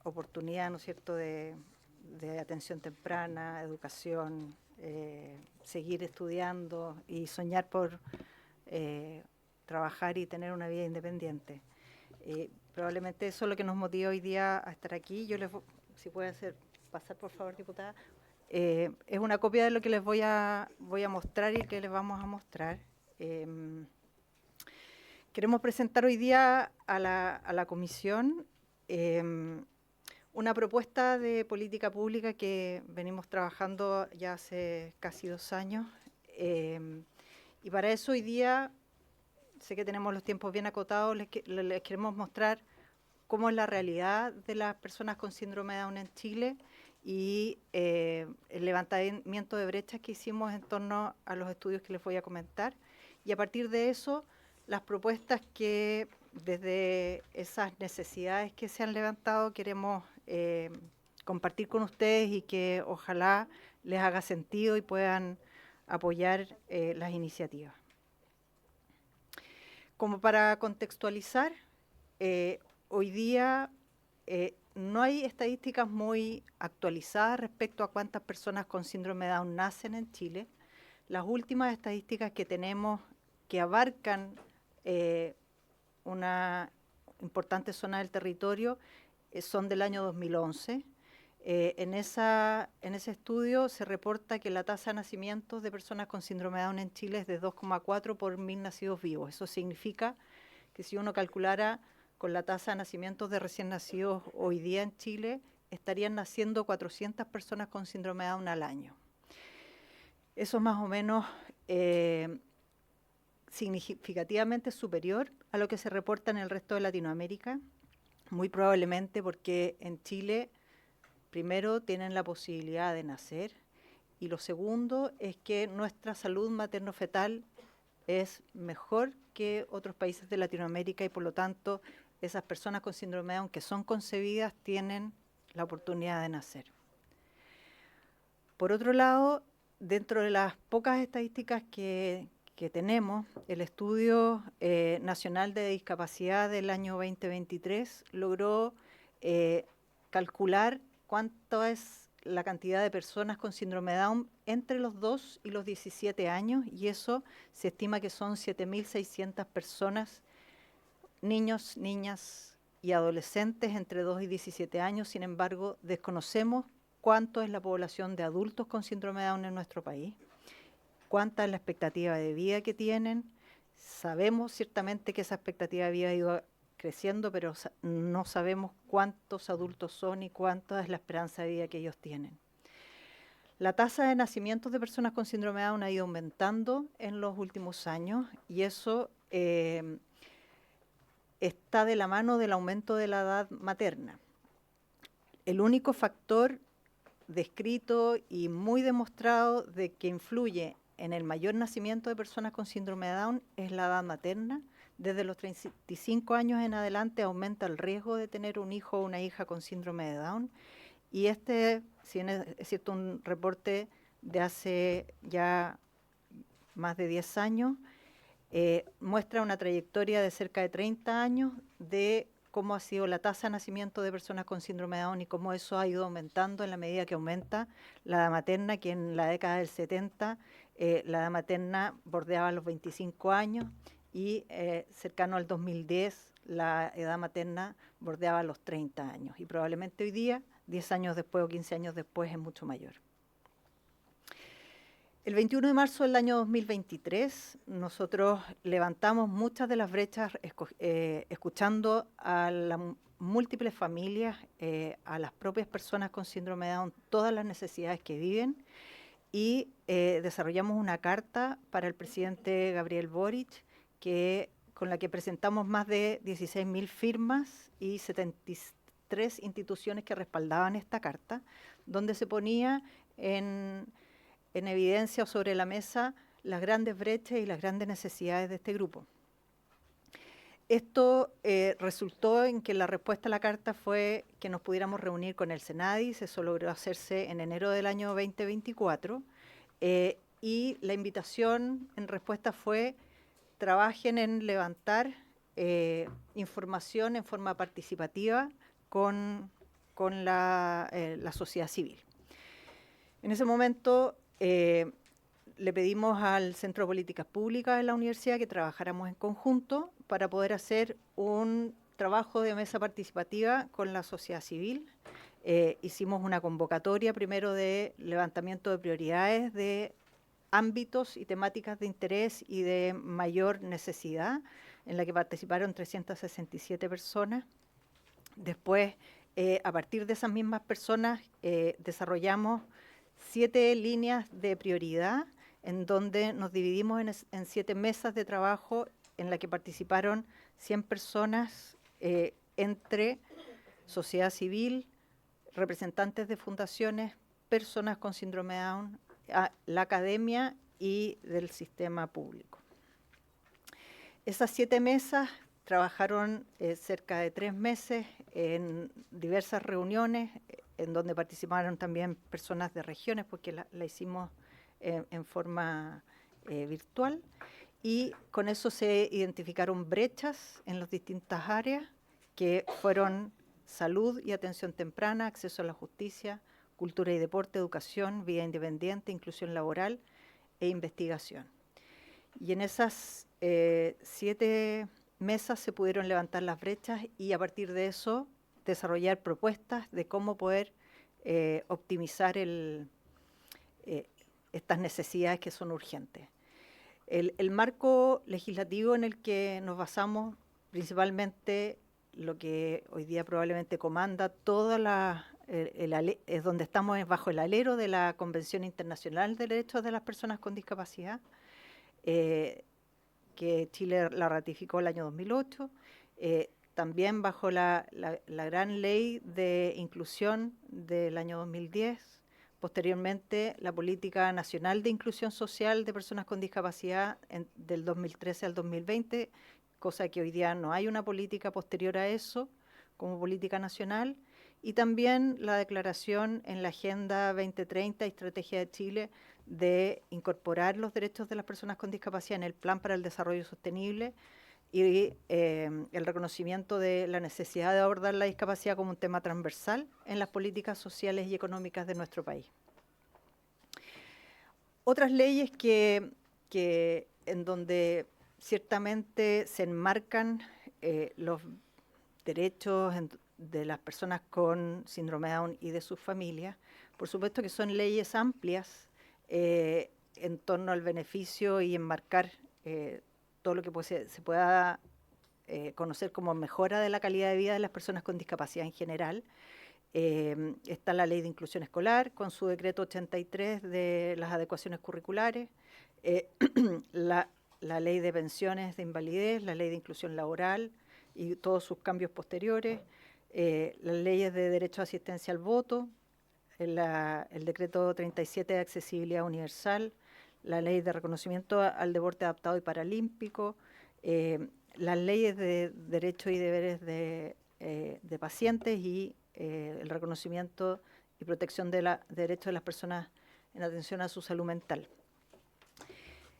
S8: oportunidad, ¿no es cierto?, de atención temprana, educación, seguir estudiando y soñar por trabajar y tener una vida independiente. Probablemente eso es lo que nos motiva hoy día a estar aquí. Yo si puede pasar por favor, diputada. Es una copia de lo que les voy a mostrar y que les vamos a mostrar. Queremos presentar hoy día a la comisión una propuesta de política pública que venimos trabajando ya hace casi 2 años. Y para eso hoy día, sé que tenemos los tiempos bien acotados, les queremos mostrar cómo es la realidad de las personas con síndrome de Down en Chile y el levantamiento de brechas que hicimos en torno a los estudios que les voy a comentar. Y a partir de eso, las propuestas que desde esas necesidades que se han levantado queremos compartir con ustedes y que ojalá les haga sentido y puedan apoyar las iniciativas. Como para contextualizar, hoy día no hay estadísticas muy actualizadas respecto a cuántas personas con síndrome de Down nacen en Chile. Las últimas estadísticas que tenemos que abarcan una importante zona del territorio son del año 2011. En ese estudio se reporta que la tasa de nacimientos de personas con síndrome de Down en Chile es de 2,4 por 1000 nacidos vivos. Eso significa que si uno calculara con la tasa de nacimientos de recién nacidos hoy día en Chile, estarían naciendo 400 personas con síndrome de Down al año. Eso es más o menos significativamente superior a lo que se reporta en el resto de Latinoamérica, muy probablemente porque en Chile, primero, tienen la posibilidad de nacer, y lo segundo es que nuestra salud materno-fetal es mejor que otros países de Latinoamérica y por lo tanto esas personas con síndrome de Down que son concebidas tienen la oportunidad de nacer. Por otro lado, dentro de las pocas estadísticas que tenemos, el Estudio Nacional de Discapacidad del año 2023 logró calcular cuánto es la cantidad de personas con síndrome de Down entre los 2 y los 17 años, y eso se estima que son 7.600 personas, niños, niñas y adolescentes entre 2 y 17 años. Sin embargo, desconocemos cuánto es la población de adultos con síndrome de Down en nuestro país, cuánta es la expectativa de vida que tienen. Sabemos ciertamente que esa expectativa de vida ha ido creciendo, pero no sabemos cuántos adultos son y cuánta es la esperanza de vida que ellos tienen. La tasa de nacimientos de personas con síndrome de Down ha ido aumentando en los últimos años, y eso está de la mano del aumento de la edad materna. El único factor descrito y muy demostrado de que influye en el mayor nacimiento de personas con síndrome de Down es la edad materna. Desde los 35 años en adelante aumenta el riesgo de tener un hijo o una hija con síndrome de Down. Y este, si bien es cierto, un reporte de hace ya más de 10 años, muestra una trayectoria de cerca de 30 años de cómo ha sido la tasa de nacimiento de personas con síndrome de Down y cómo eso ha ido aumentando en la medida que aumenta la edad materna, que en la década del 70 la edad materna bordeaba los 25 años y cercano al 2010 la edad materna bordeaba los 30 años, y probablemente hoy día, 10 años después o 15 años después, es mucho mayor. El 21 de marzo del año 2023 nosotros levantamos muchas de las brechas escuchando a las múltiples familias, a las propias personas con síndrome de Down, todas las necesidades que viven, y desarrollamos una carta para el presidente Gabriel Boric con la que presentamos más de 16.000 firmas y 73 instituciones que respaldaban esta carta, donde se ponía en evidencia o sobre la mesa las grandes brechas y las grandes necesidades de este grupo. Esto resultó en que la respuesta a la carta fue que nos pudiéramos reunir con el Senadis. Eso logró hacerse en enero del año 2024, y la invitación en respuesta fue: trabajen en levantar información en forma participativa con la sociedad civil. En ese momento le pedimos al Centro de Políticas Públicas de la universidad que trabajáramos en conjunto para poder hacer un trabajo de mesa participativa con la sociedad civil. Hicimos una convocatoria primero de levantamiento de prioridades de ámbitos y temáticas de interés y de mayor necesidad, en la que participaron 367 personas. Después, a partir de esas mismas personas, desarrollamos 7 líneas de prioridad, en donde nos dividimos en 7 mesas de trabajo en la que participaron 100 personas, entre sociedad civil, representantes de fundaciones, personas con síndrome de Down, la academia y del sistema público. Esas 7 mesas trabajaron cerca de 3 meses en diversas reuniones, en donde participaron también personas de regiones, porque la hicimos en forma virtual, y con eso se identificaron brechas en las distintas áreas, que fueron salud y atención temprana, acceso a la justicia, cultura y deporte, educación, vida independiente, inclusión laboral e investigación. Y en esas 7 mesas se pudieron levantar las brechas y a partir de eso desarrollar propuestas de cómo poder optimizar estas necesidades que son urgentes. El marco legislativo en el que nos basamos, principalmente lo que hoy día probablemente comanda toda es donde estamos bajo el alero de la Convención Internacional de Derechos de las Personas con Discapacidad, que Chile la ratificó el año 2008, también bajo la gran ley de inclusión del año 2010, posteriormente la Política Nacional de Inclusión Social de Personas con Discapacidad del 2013 al 2020, cosa que hoy día no hay una política posterior a eso como política nacional, y también la declaración en la Agenda 2030 y Estrategia de Chile de incorporar los derechos de las personas con discapacidad en el Plan para el Desarrollo Sostenible, y el reconocimiento de la necesidad de abordar la discapacidad como un tema transversal en las políticas sociales y económicas de nuestro país. Otras leyes en donde ciertamente se enmarcan los derechos de las personas con síndrome de Down y de sus familias, por supuesto que son leyes amplias en torno al beneficio y enmarcar todo lo que se pueda conocer como mejora de la calidad de vida de las personas con discapacidad en general. Está la Ley de Inclusión Escolar, con su decreto 83 de las adecuaciones curriculares, la Ley de Pensiones de Invalidez, la Ley de Inclusión Laboral y todos sus cambios posteriores, las leyes de derecho a asistencia al voto, el decreto 37 de accesibilidad universal, la ley de reconocimiento al deporte adaptado y paralímpico, las leyes de derechos y deberes de pacientes y el reconocimiento y protección de derechos de las personas en atención a su salud mental.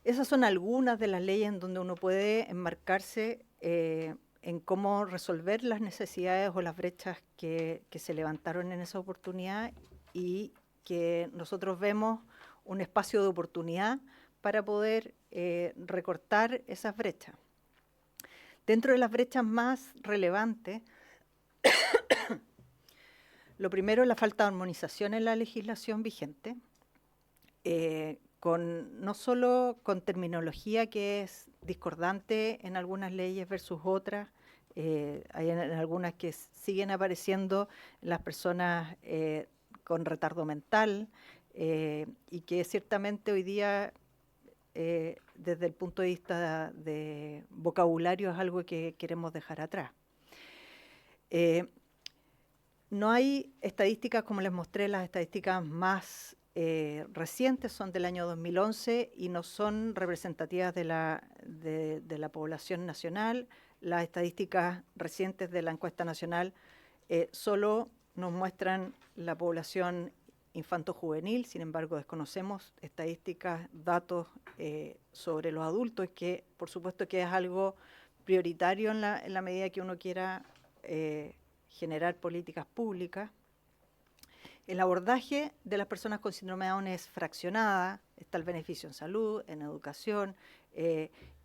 S8: Esas son algunas de las leyes en donde uno puede enmarcarse en cómo resolver las necesidades o las brechas que se levantaron en esa oportunidad y que nosotros vemos un espacio de oportunidad para poder recortar esas brechas. Dentro de las brechas más relevantes, lo primero es la falta de armonización en la legislación vigente, no solo con terminología que es discordante en algunas leyes versus otras, hay en algunas que siguen apareciendo las personas con retardo mental y que ciertamente hoy día desde el punto de vista de vocabulario es algo que queremos dejar atrás. No hay estadísticas, como les mostré, las estadísticas más recientes son del año 2011 y no son representativas de la población nacional. Las estadísticas recientes de la encuesta nacional solo nos muestran la población infanto-juvenil, sin embargo desconocemos estadísticas, datos sobre los adultos, que por supuesto que es algo prioritario en la medida que uno quiera generar políticas públicas. El abordaje de las personas con síndrome de Down es fraccionada, está el beneficio en salud, en educación,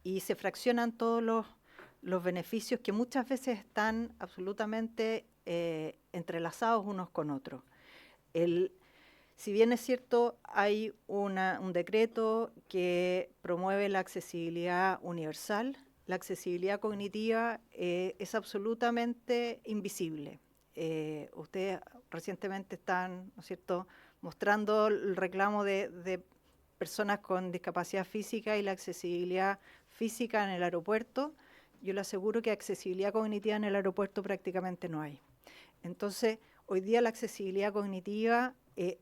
S8: y se fraccionan todos los beneficios que muchas veces están absolutamente entrelazados unos con otros. Si bien es cierto, hay un decreto que promueve la accesibilidad universal, la accesibilidad cognitiva es absolutamente invisible. Ustedes recientemente están, ¿no es cierto?, mostrando el reclamo de personas con discapacidad física y la accesibilidad física en el aeropuerto. Yo le aseguro que accesibilidad cognitiva en el aeropuerto prácticamente no hay. Entonces, hoy día la accesibilidad cognitiva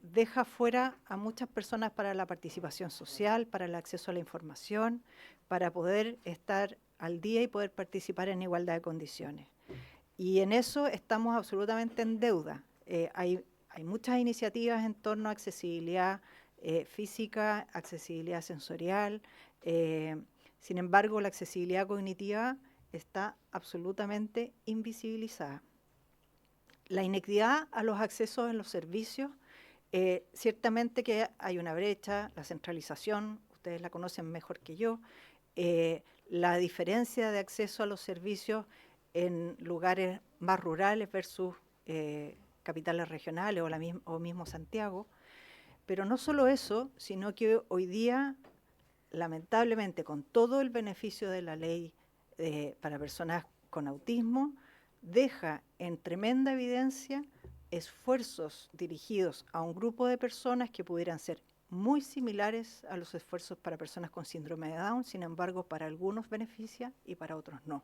S8: deja fuera a muchas personas para la participación social, para el acceso a la información, para poder estar al día y poder participar en igualdad de condiciones. Y en eso estamos absolutamente en deuda. Hay muchas iniciativas en torno a accesibilidad física, accesibilidad sensorial. Sin embargo, la accesibilidad cognitiva está absolutamente invisibilizada. La inequidad a los accesos en los servicios, ciertamente que hay una brecha, la centralización, ustedes la conocen mejor que yo, la diferencia de acceso a los servicios en lugares más rurales versus capitales regionales o mismo Santiago. Pero no solo eso, sino que hoy día, lamentablemente, con todo el beneficio de la ley para personas con autismo, deja en tremenda evidencia esfuerzos dirigidos a un grupo de personas que pudieran ser muy similares a los esfuerzos para personas con síndrome de Down, sin embargo, para algunos beneficia y para otros no.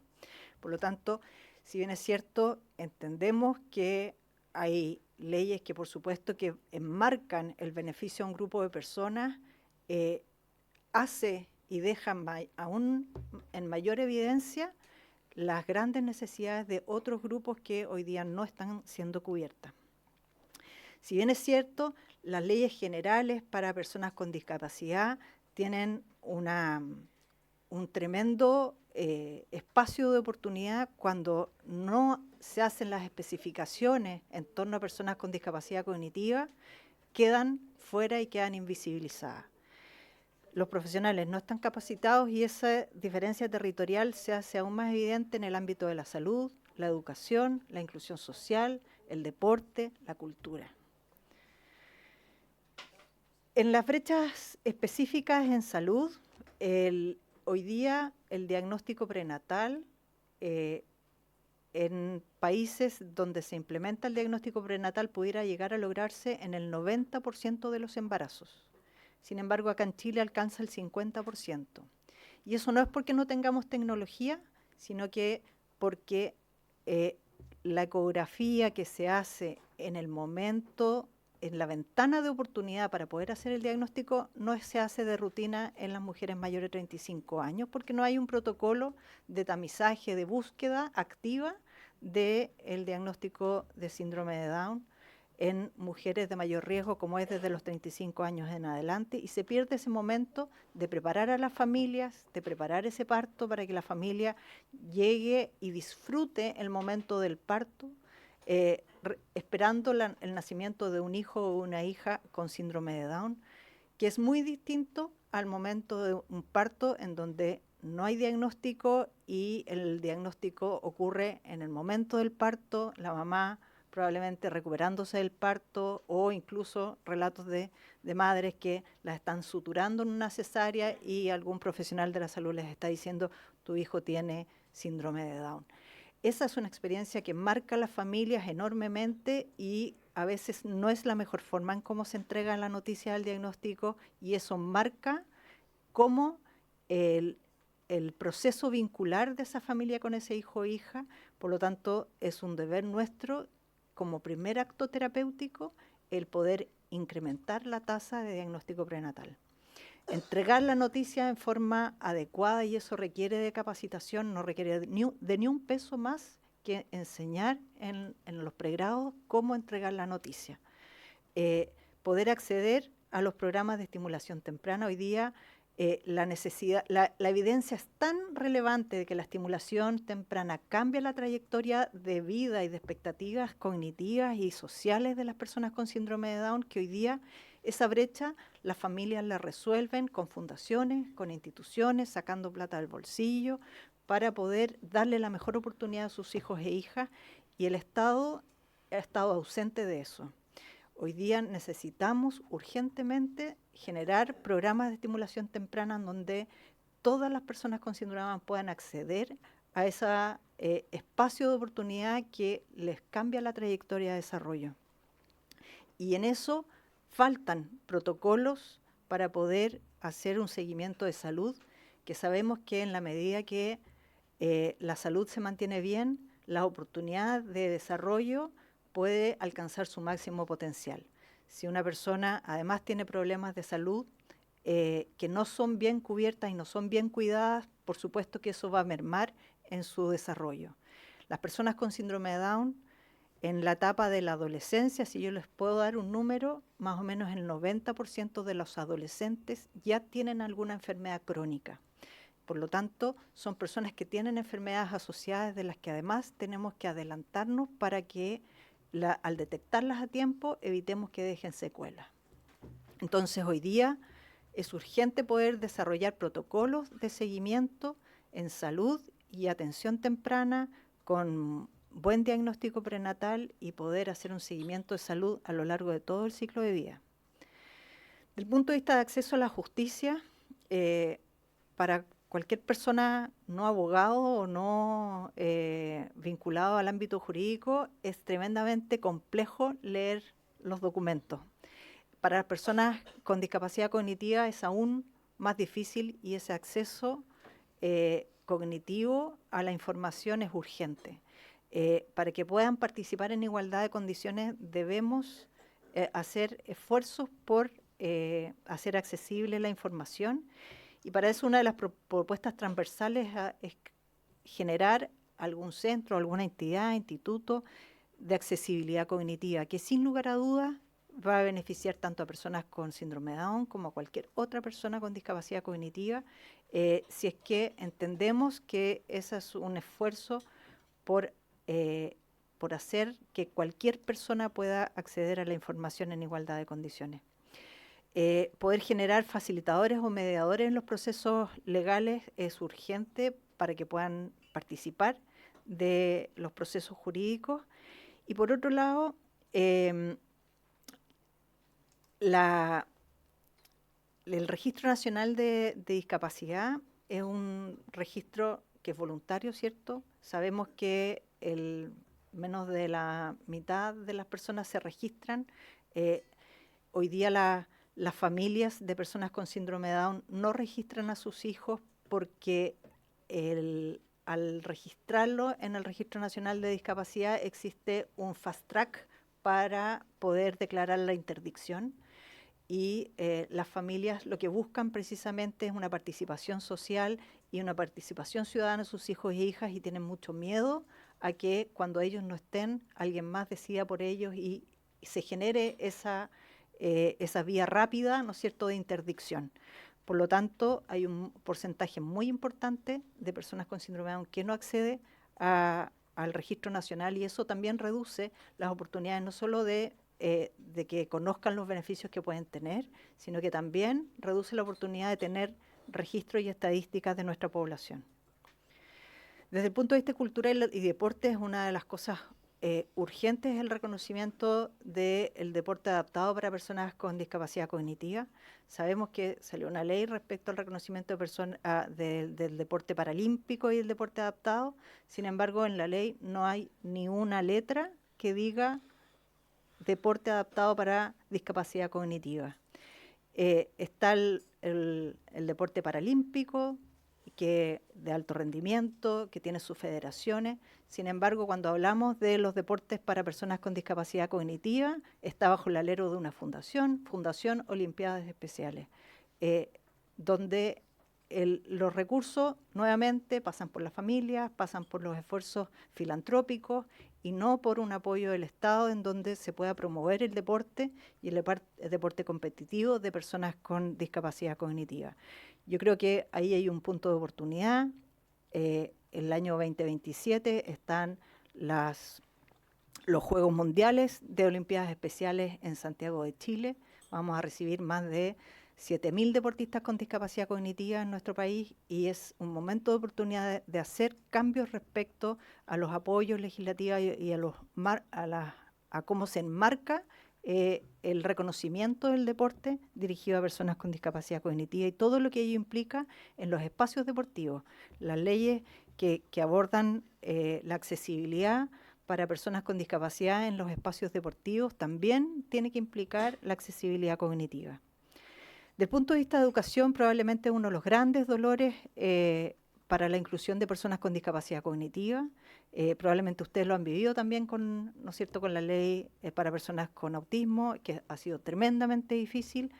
S8: Por lo tanto, si bien es cierto, entendemos que hay leyes que por supuesto que enmarcan el beneficio a un grupo de personas, hace y deja aún en mayor evidencia las grandes necesidades de otros grupos que hoy día no están siendo cubiertas. Si bien es cierto, las leyes generales para personas con discapacidad tienen un tremendo espacio de oportunidad cuando no se hacen las especificaciones en torno a personas con discapacidad cognitiva, quedan fuera y quedan invisibilizadas. Los profesionales no están capacitados y esa diferencia territorial se hace aún más evidente en el ámbito de la salud, la educación, la inclusión social, el deporte, la cultura. En las brechas específicas en salud, hoy día el diagnóstico prenatal, en países donde se implementa el diagnóstico prenatal pudiera llegar a lograrse en el 90% de los embarazos. Sin embargo, acá en Chile alcanza el 50%. Y eso no es porque no tengamos tecnología, sino que porque la ecografía que se hace en el momento, en la ventana de oportunidad para poder hacer el diagnóstico, no se hace de rutina en las mujeres mayores de 35 años, porque no hay un protocolo de tamizaje, de búsqueda activa del diagnóstico de síndrome de Down en mujeres de mayor riesgo, como es desde los 35 años en adelante, y se pierde ese momento de preparar a las familias, de preparar ese parto para que la familia llegue y disfrute el momento del parto, esperando el nacimiento de un hijo o una hija con síndrome de Down, que es muy distinto al momento de un parto en donde no hay diagnóstico y el diagnóstico ocurre en el momento del parto, la mamá probablemente recuperándose del parto, o incluso relatos de madres que las están suturando en una cesárea y algún profesional de la salud les está diciendo: tu hijo tiene síndrome de Down. Esa es una experiencia que marca a las familias enormemente y a veces no es la mejor forma en cómo se entrega la noticia del diagnóstico, y eso marca cómo el proceso vincular de esa familia con ese hijo o hija. Por lo tanto, es un deber nuestro como primer acto terapéutico el poder incrementar la tasa de diagnóstico prenatal. Entregar la noticia en forma adecuada, y eso requiere de capacitación, no requiere de ni un peso más que enseñar en los pregrados cómo entregar la noticia. Poder acceder a los programas de estimulación temprana. Hoy día la evidencia es tan relevante de que la estimulación temprana cambia la trayectoria de vida y de expectativas cognitivas y sociales de las personas con síndrome de Down, que hoy día esa brecha las familias la resuelven con fundaciones, con instituciones, sacando plata del bolsillo para poder darle la mejor oportunidad a sus hijos e hijas, y el Estado ha estado ausente de eso. Hoy día necesitamos urgentemente generar programas de estimulación temprana en donde todas las personas con síndrome de Down puedan acceder a ese espacio de oportunidad que les cambia la trayectoria de desarrollo. Y en eso faltan protocolos para poder hacer un seguimiento de salud, que sabemos que en la medida que la salud se mantiene bien, la oportunidad de desarrollo puede alcanzar su máximo potencial. Si una persona además tiene problemas de salud que no son bien cubiertas y no son bien cuidadas, por supuesto que eso va a mermar en su desarrollo. Las personas con síndrome de Down, en la etapa de la adolescencia, si yo les puedo dar un número, más o menos el 90% de los adolescentes ya tienen alguna enfermedad crónica. Por lo tanto, son personas que tienen enfermedades asociadas de las que además tenemos que adelantarnos para que al detectarlas a tiempo evitemos que dejen secuelas. Entonces, hoy día es urgente poder desarrollar protocolos de seguimiento en salud y atención temprana con buen diagnóstico prenatal y poder hacer un seguimiento de salud a lo largo de todo el ciclo de vida. Desde el punto de vista de acceso a la justicia, para cualquier persona no abogado o no vinculado al ámbito jurídico, es tremendamente complejo leer los documentos. Para las personas con discapacidad cognitiva es aún más difícil, y ese acceso cognitivo a la información es urgente. Para que puedan participar en igualdad de condiciones debemos hacer esfuerzos por hacer accesible la información, y para eso una de las propuestas transversales es generar algún centro, alguna entidad, instituto de accesibilidad cognitiva, que sin lugar a dudas va a beneficiar tanto a personas con síndrome de Down como a cualquier otra persona con discapacidad cognitiva si es que entendemos que ese es un esfuerzo por hacer que cualquier persona pueda acceder a la información en igualdad de condiciones. Poder generar facilitadores o mediadores en los procesos legales es urgente para que puedan participar de los procesos jurídicos. Y por otro lado, el Registro Nacional de Discapacidad es un registro que es voluntario, ¿cierto? Sabemos que menos de la mitad de las personas se registran. Hoy día las familias de personas con síndrome de Down no registran a sus hijos porque al registrarlo en el Registro Nacional de Discapacidad existe un fast track para poder declarar la interdicción. Y las familias lo que buscan precisamente es una participación social y una participación ciudadana de sus hijos e hijas, y tienen mucho miedo a que cuando ellos no estén, alguien más decida por ellos y se genere esa vía rápida, ¿no es cierto?, de interdicción. Por lo tanto, hay un porcentaje muy importante de personas con síndrome de Down que no accede al registro nacional, y eso también reduce las oportunidades no solo de que conozcan los beneficios que pueden tener, sino que también reduce la oportunidad de tener registros y estadísticas de nuestra población. Desde el punto de vista cultural y deporte, es una de las cosas urgentes el reconocimiento del deporte adaptado para personas con discapacidad cognitiva. Sabemos que salió una ley respecto al reconocimiento del deporte paralímpico y el deporte adaptado. Sin embargo, en la ley no hay ni una letra que diga deporte adaptado para discapacidad cognitiva. Está el deporte paralímpico, que de alto rendimiento, que tiene sus federaciones. Sin embargo, cuando hablamos de los deportes para personas con discapacidad cognitiva, está bajo el alero de una fundación, Fundación Olimpiadas Especiales, donde los recursos nuevamente pasan por las familias, pasan por los esfuerzos filantrópicos y no por un apoyo del Estado en donde se pueda promover el deporte y el deporte competitivo de personas con discapacidad cognitiva. Yo creo que ahí hay un punto de oportunidad. El año 2027 están los Juegos Mundiales de Olimpiadas Especiales en Santiago de Chile. Vamos a recibir más de 7.000 deportistas con discapacidad cognitiva en nuestro país, y es un momento de oportunidad de hacer cambios respecto a los apoyos legislativos y a cómo se enmarca el reconocimiento del deporte dirigido a personas con discapacidad cognitiva y todo lo que ello implica en los espacios deportivos. Las leyes que abordan la accesibilidad para personas con discapacidad en los espacios deportivos también tiene que implicar la accesibilidad cognitiva. Desde el punto de vista de educación, probablemente uno de los grandes dolores para la inclusión de personas con discapacidad cognitiva, probablemente ustedes lo han vivido también con, ¿no es cierto?, con la ley para personas con autismo, que ha sido tremendamente difícil.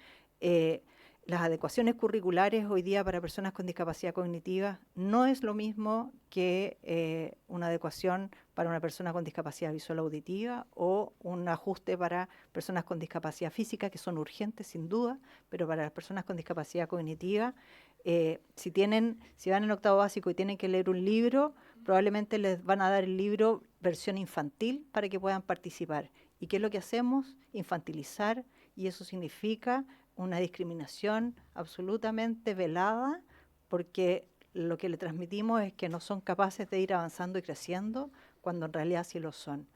S8: Las adecuaciones curriculares hoy día para personas con discapacidad cognitiva no es lo mismo que una adecuación para una persona con discapacidad visual auditiva o un ajuste para personas con discapacidad física, que son urgentes sin duda, pero para las personas con discapacidad cognitiva, si van en octavo básico y tienen que leer un libro, probablemente les van a dar el libro versión infantil para que puedan participar. ¿Y qué es lo que hacemos? Infantilizar, y eso significa una discriminación absolutamente velada, porque lo que le transmitimos es que no son capaces de ir avanzando y creciendo, cuando en realidad sí lo son.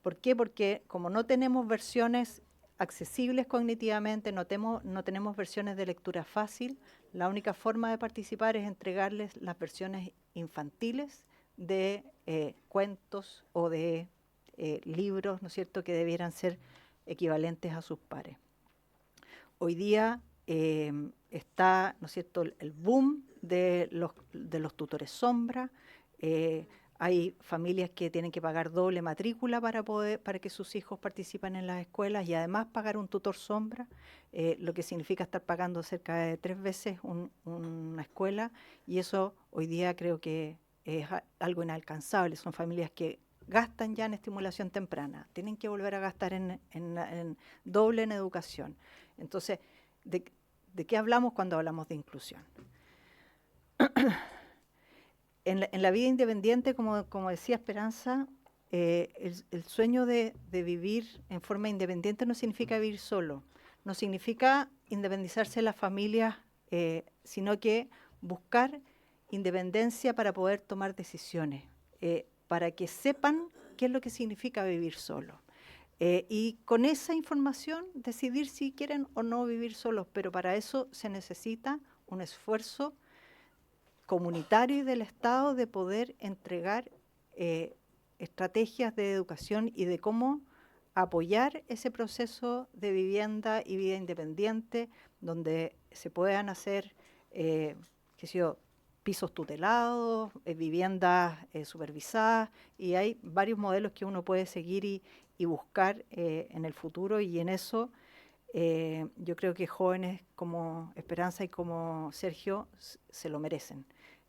S8: ¿Por qué? Porque como no tenemos versiones accesibles cognitivamente, no tenemos versiones de lectura fácil, la única forma de participar es entregarles las versiones infantiles de cuentos o de libros, ¿no es cierto?, que debieran ser equivalentes a sus pares. Hoy día está, ¿no es cierto?, el boom de los tutores sombra. Hay familias que tienen que pagar doble matrícula para que sus hijos participen en las escuelas, y además pagar un tutor sombra, lo que significa estar pagando cerca de 3 veces una escuela, y eso hoy día creo que es algo inalcanzable. Son familias que gastan ya en estimulación temprana, tienen que volver a gastar en doble en educación. Entonces, ¿de qué hablamos cuando hablamos de inclusión? En la vida independiente, como decía Esperanza, el sueño de vivir en forma independiente no significa vivir solo, no significa independizarse de las familias, sino que buscar independencia para poder tomar decisiones, para que sepan qué es lo que significa vivir solo. Y con esa información decidir si quieren o no vivir solos, pero para eso se necesita un esfuerzo comunitario y del Estado de poder entregar estrategias de educación y de cómo apoyar ese proceso de vivienda y vida independiente, donde se puedan hacer, qué sé yo, pisos tutelados, viviendas supervisadas, y hay varios modelos que uno puede seguir y buscar en el futuro, y en eso yo creo que jóvenes como Esperanza y como Sergio se lo merecen.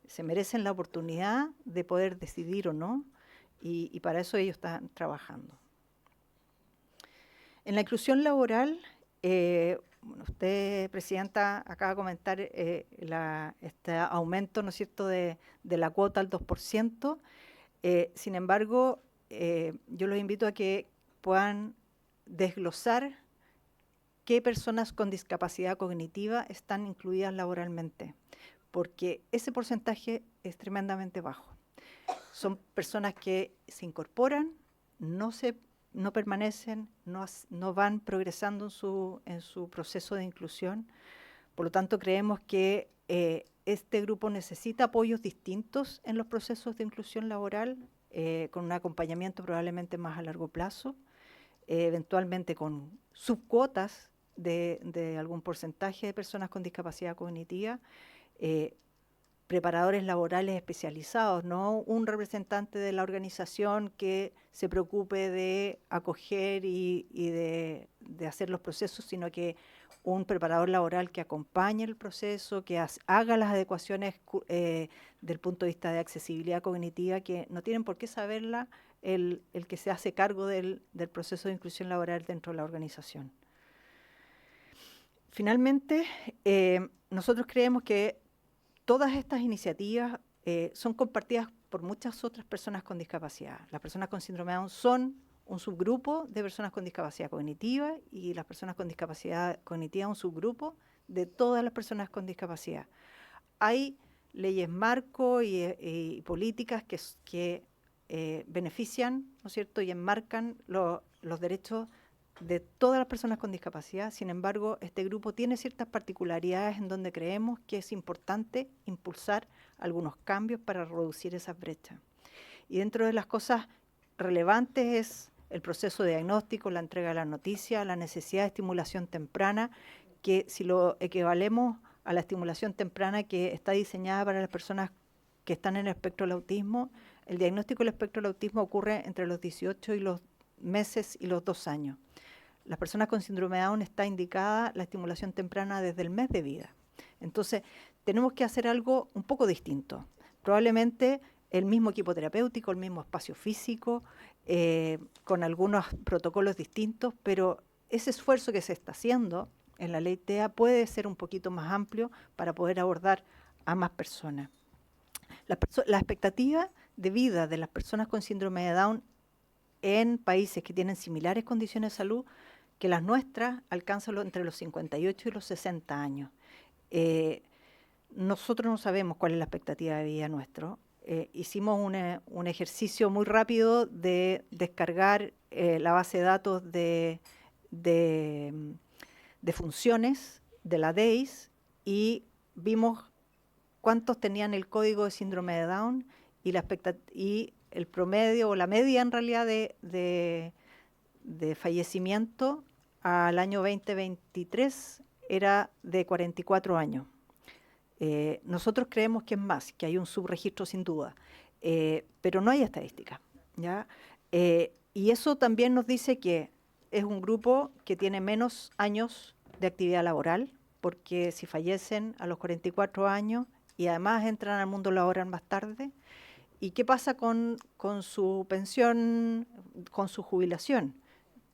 S8: Se merecen la oportunidad de poder decidir o no, y para eso ellos están trabajando. En la inclusión laboral, bueno, usted, Presidenta, acaba de comentar este aumento, ¿no es cierto?, de la cuota al 2%. Sin embargo, yo los invito a que puedan desglosar qué personas con discapacidad cognitiva están incluidas laboralmente, porque ese porcentaje es tremendamente bajo. Son personas que se incorporan, no permanecen, no van progresando en su proceso de inclusión. Por lo tanto, creemos que este grupo necesita apoyos distintos en los procesos de inclusión laboral, con un acompañamiento probablemente más a largo plazo, eventualmente con subcuotas de algún porcentaje de personas con discapacidad cognitiva, preparadores laborales especializados, no un representante de la organización que se preocupe de acoger y de hacer los procesos, sino que un preparador laboral que acompañe el proceso, que haga las adecuaciones del punto de vista de accesibilidad cognitiva, que no tienen por qué saberla el que se hace cargo del proceso de inclusión laboral dentro de la organización. Finalmente, nosotros creemos que todas estas iniciativas son compartidas por muchas otras personas con discapacidad. Las personas con síndrome de Down son un subgrupo de personas con discapacidad cognitiva, y las personas con discapacidad cognitiva un subgrupo de todas las personas con discapacidad. Hay leyes marco y políticas que benefician, ¿no es cierto?, y enmarcan los derechos de todas las personas con discapacidad. Sin embargo, este grupo tiene ciertas particularidades en donde creemos que es importante impulsar algunos cambios para reducir esas brechas. Y dentro de las cosas relevantes es el proceso de diagnóstico, la entrega de la noticia, la necesidad de estimulación temprana, que si lo equivalemos a la estimulación temprana que está diseñada para las personas que están en el espectro del autismo, el diagnóstico del espectro del autismo ocurre entre los 18 y los meses y los 2 años. Las personas con síndrome de Down está indicada la estimulación temprana desde el mes de vida. Entonces, tenemos que hacer algo un poco distinto. Probablemente el mismo equipo terapéutico, el mismo espacio físico, con algunos protocolos distintos, pero ese esfuerzo que se está haciendo en la ley TEA puede ser un poquito más amplio para poder abordar a más personas. La expectativa de vida de las personas con síndrome de Down en países que tienen similares condiciones de salud que las nuestras alcanzan entre los 58 y los 60 años. Nosotros no sabemos cuál es la expectativa de vida nuestro. Hicimos un ejercicio muy rápido de descargar la base de datos de funciones de la DEIS, y vimos cuántos tenían el código de síndrome de Down, y el promedio o la media en realidad de fallecimiento al año 2023 era de 44 años. Nosotros creemos que es más, que hay un subregistro sin duda, pero no hay estadística, ¿ya? Y eso también nos dice que es un grupo que tiene menos años de actividad laboral, porque si fallecen a los 44 años y además entran al mundo laboral más tarde, ¿y qué pasa con su pensión, con su jubilación?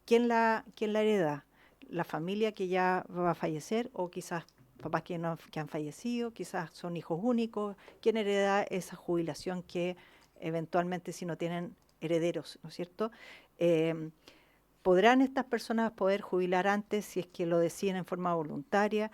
S8: ¿Quién la hereda? ¿La familia que ya va a fallecer, o quizás papás que han fallecido, quizás son hijos únicos, ¿quién hereda esa jubilación que eventualmente si no tienen herederos, ¿no es cierto? ¿Podrán estas personas poder jubilar antes si es que lo deciden en forma voluntaria?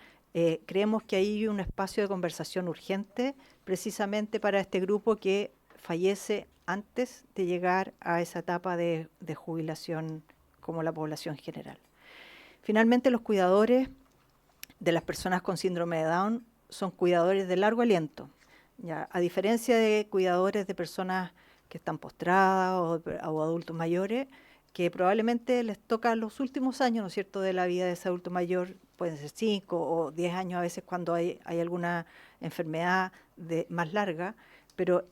S8: Creemos que hay un espacio de conversación urgente precisamente para este grupo que fallece antes de llegar a esa etapa de jubilación como la población general. Finalmente, los cuidadores de las personas con síndrome de Down son cuidadores de largo aliento. Ya, a diferencia de cuidadores de personas que están postradas o adultos mayores, que probablemente les toca los últimos años, ¿no es cierto?, de la vida de ese adulto mayor, pueden ser 5 o 10 años a veces cuando hay alguna enfermedad más larga, pero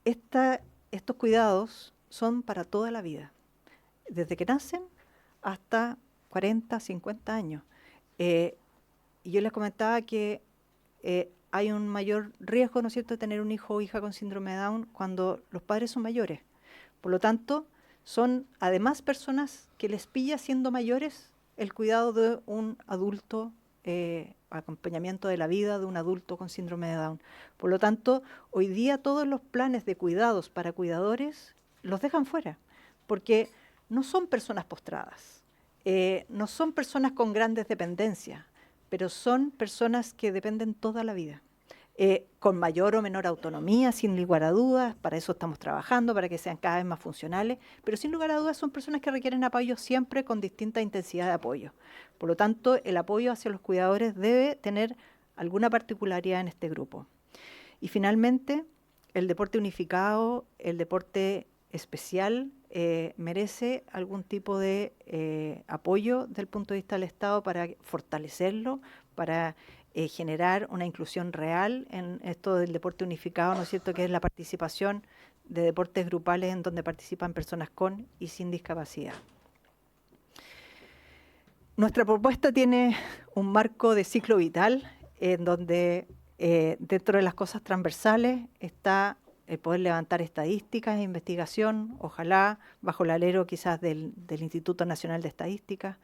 S8: estos cuidados son para toda la vida, desde que nacen hasta 40, 50 años. Y yo les comentaba que hay un mayor riesgo, ¿no es cierto?, de tener un hijo o hija con síndrome de Down cuando los padres son mayores. Por lo tanto, son además personas que les pilla siendo mayores el cuidado de un adulto, acompañamiento de la vida de un adulto con síndrome de Down. Por lo tanto, hoy día todos los planes de cuidados para cuidadores los dejan fuera, porque no son personas postradas, no son personas con grandes dependencias, pero son personas que dependen toda la vida. Con mayor o menor autonomía, sin lugar a dudas, para eso estamos trabajando, para que sean cada vez más funcionales, pero sin lugar a dudas son personas que requieren apoyo siempre con distinta intensidad de apoyo. Por lo tanto, el apoyo hacia los cuidadores debe tener alguna particularidad en este grupo. Y finalmente, el deporte unificado, el deporte especial, merece algún tipo de apoyo desde el punto de vista del Estado para fortalecerlo, para generar una inclusión real en esto del deporte unificado, ¿no es cierto?, que es la participación de deportes grupales en donde participan personas con y sin discapacidad. Nuestra propuesta tiene un marco de ciclo vital en donde dentro de las cosas transversales está el poder levantar estadísticas e investigación, ojalá bajo el alero quizás del Instituto Nacional de Estadística,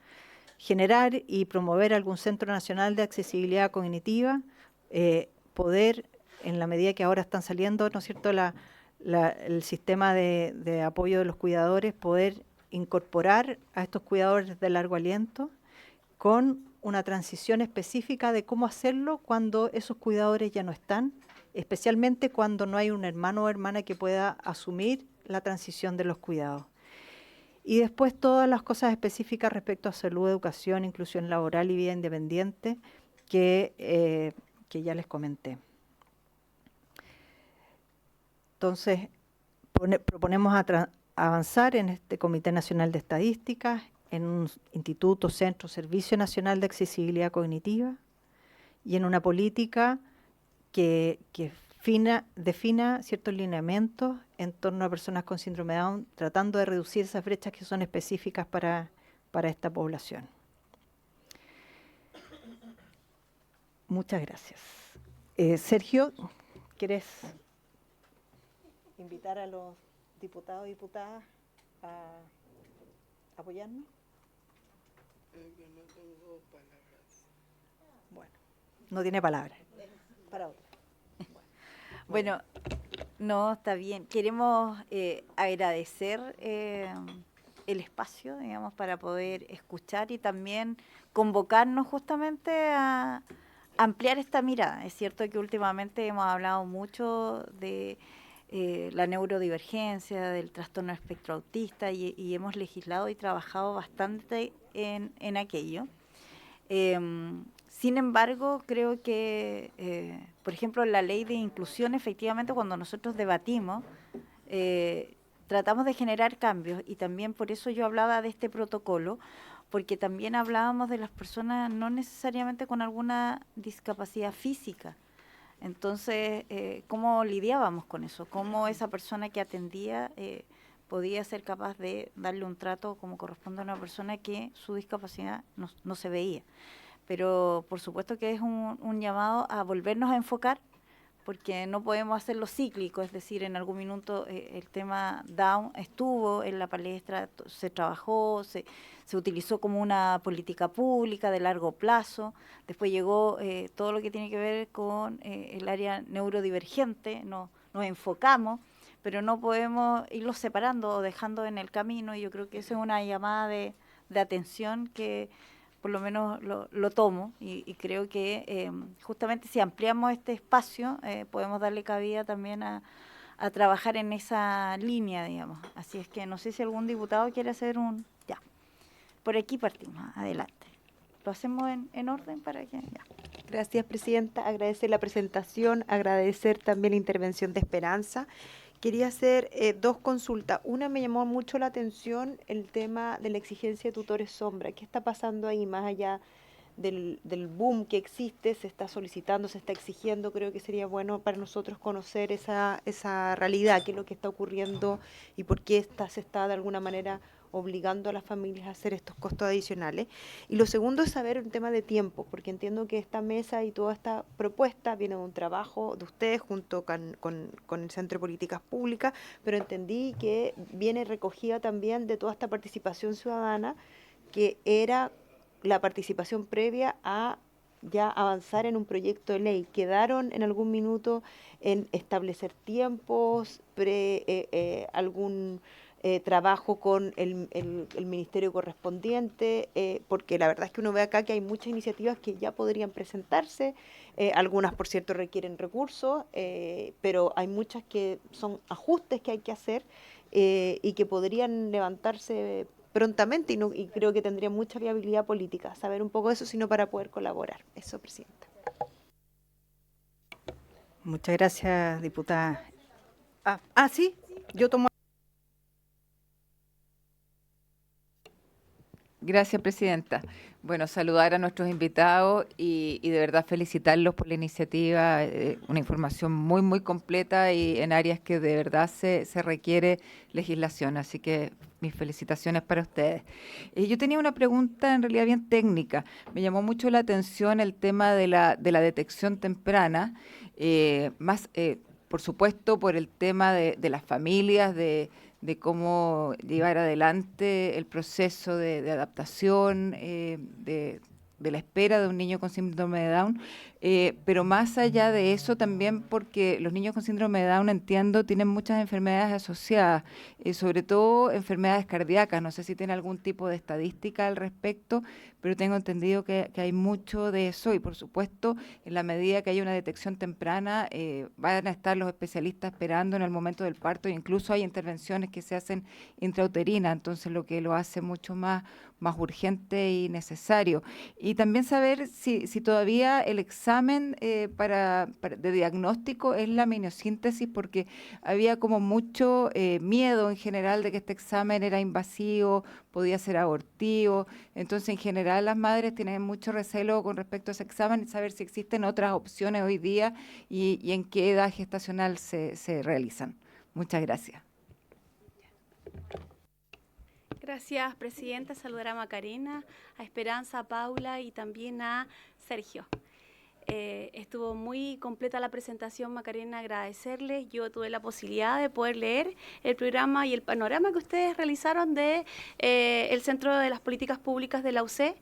S8: generar y promover algún Centro Nacional de Accesibilidad Cognitiva, poder, en la medida que ahora están saliendo, ¿no es cierto?, el sistema de apoyo de los cuidadores, poder incorporar a estos cuidadores de largo aliento con una transición específica de cómo hacerlo cuando esos cuidadores ya no están, especialmente cuando no hay un hermano o hermana que pueda asumir la transición de los cuidados. Y después todas las cosas específicas respecto a salud, educación, inclusión laboral y vida independiente que ya les comenté. Entonces, proponemos avanzar en este Comité Nacional de Estadísticas, en un instituto, centro, Servicio Nacional de Accesibilidad Cognitiva y en una política que defina ciertos lineamientos en torno a personas con síndrome de Down, tratando de reducir esas brechas que son específicas para esta población. Muchas gracias. Sergio, ¿quieres invitar a los diputados y diputadas a apoyarnos? No tengo palabras. Bueno, no tiene palabras. Para otro.
S1: Bueno, no, está bien. Queremos agradecer el espacio, digamos, para poder escuchar y también convocarnos justamente a ampliar esta mirada. Es cierto que últimamente hemos hablado mucho de la neurodivergencia, del trastorno espectro autista y hemos legislado y trabajado bastante en aquello. Sin embargo, creo que, por ejemplo, la ley de inclusión, efectivamente, cuando nosotros debatimos, tratamos de generar cambios y también por eso yo hablaba de este protocolo, porque también hablábamos de las personas no necesariamente con alguna discapacidad física. Entonces, ¿cómo lidiábamos con eso? ¿Cómo esa persona que atendía podía ser capaz de darle un trato como corresponde a una persona que su discapacidad no se veía? Pero por supuesto que es un llamado a volvernos a enfocar porque no podemos hacerlo cíclico, es decir, en algún minuto el tema Down estuvo en la palestra, se trabajó, se utilizó como una política pública de largo plazo, después llegó todo lo que tiene que ver con el área neurodivergente, nos enfocamos, pero no podemos irlos separando o dejando en el camino, y yo creo que esa es una llamada de atención que por lo menos lo tomo, y creo que justamente si ampliamos este espacio podemos darle cabida también a trabajar en esa línea, digamos. Así es que no sé si algún diputado quiere hacer ya, por aquí partimos, adelante. Lo hacemos en orden para que... Ya.
S10: Gracias, Presidenta. Agradecer la presentación, agradecer también la intervención de Esperanza. Quería hacer dos consultas. Una, me llamó mucho la atención el tema de la exigencia de tutores sombra. ¿Qué está pasando ahí más allá del boom que existe? Se está solicitando, se está exigiendo. Creo que sería bueno para nosotros conocer esa realidad, qué es lo que está ocurriendo y por qué se está de alguna manera obligando a las familias a hacer estos costos adicionales. Y lo segundo es saber un tema de tiempo, porque entiendo que esta mesa y toda esta propuesta viene de un trabajo de ustedes junto con el Centro de Políticas Públicas, pero entendí que viene recogida también de toda esta participación ciudadana, que era la participación previa a ya avanzar en un proyecto de ley. Quedaron en algún minuto en establecer tiempos, algún trabajo con el ministerio correspondiente, porque la verdad es que uno ve acá que hay muchas iniciativas que ya podrían presentarse, algunas por cierto requieren recursos, pero hay muchas que son ajustes que hay que hacer y que podrían levantarse prontamente y creo que tendría mucha viabilidad política. Saber un poco de eso, sino para poder colaborar. Eso, Presidenta.
S8: Muchas gracias, diputada. Sí, yo tomo...
S4: Gracias, Presidenta. Bueno, saludar a nuestros invitados y de verdad felicitarlos por la iniciativa, una información muy, muy completa y en áreas que de verdad se requiere legislación, así que mis felicitaciones para ustedes. Yo tenía una pregunta en realidad bien técnica. Me llamó mucho la atención el tema de la detección temprana, por supuesto, por el tema de las familias, de cómo llevar adelante el proceso de adaptación, de la espera de un niño con síndrome de Down, pero más allá de eso también porque los niños con síndrome de Down, entiendo, tienen muchas enfermedades asociadas, sobre todo enfermedades cardíacas. No sé si tiene algún tipo de estadística al respecto, pero tengo entendido que hay mucho de eso y por supuesto en la medida que haya una detección temprana van a estar los especialistas esperando en el momento del parto, e incluso hay intervenciones que se hacen intrauterinas, entonces lo que lo hace mucho más urgente y necesario. Y también saber si todavía el examen de diagnóstico es la amniosíntesis, porque había como mucho miedo en general de que este examen era invasivo, podía ser abortivo, entonces en general las madres tienen mucho recelo con respecto a ese examen y saber si existen otras opciones hoy día y en qué edad gestacional se realizan. Muchas gracias.
S11: Gracias, Presidenta. Saludar a Macarena, a Esperanza, a Paula y también a Sergio. Estuvo muy completa la presentación, Macarena, agradecerles. Yo tuve la posibilidad de poder leer el programa y el panorama que ustedes realizaron de el Centro de las Políticas Públicas de la UC.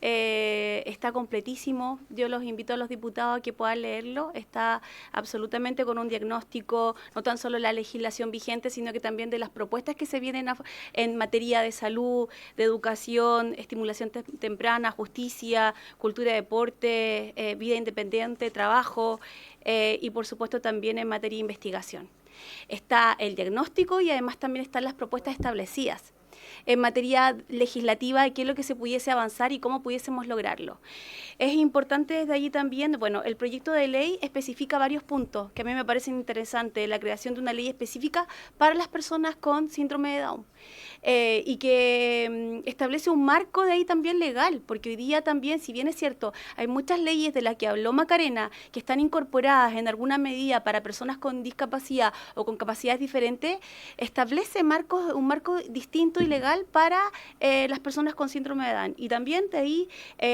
S11: Está completísimo. Yo los invito a los diputados a que puedan leerlo. Está absolutamente con un diagnóstico, no tan solo de la legislación vigente, sino que también de las propuestas que se vienen en materia de salud, de educación, estimulación temprana, justicia, cultura, deporte, vida independiente, trabajo y por supuesto también en materia de investigación. Está el diagnóstico y además también están las propuestas establecidas en materia legislativa de qué es lo que se pudiese avanzar y cómo pudiésemos lograrlo. Es importante desde allí también, bueno, el proyecto de ley especifica varios puntos que a mí me parecen interesantes, la creación de una ley específica para las personas con síndrome de Down. Y que establece un marco de ahí también legal, porque hoy día también, si bien es cierto, hay muchas leyes de las que habló Macarena que están incorporadas en alguna medida para personas con discapacidad o con capacidades diferentes, establece un marco distinto y legal integral para las personas con síndrome de Down. Y también de ahí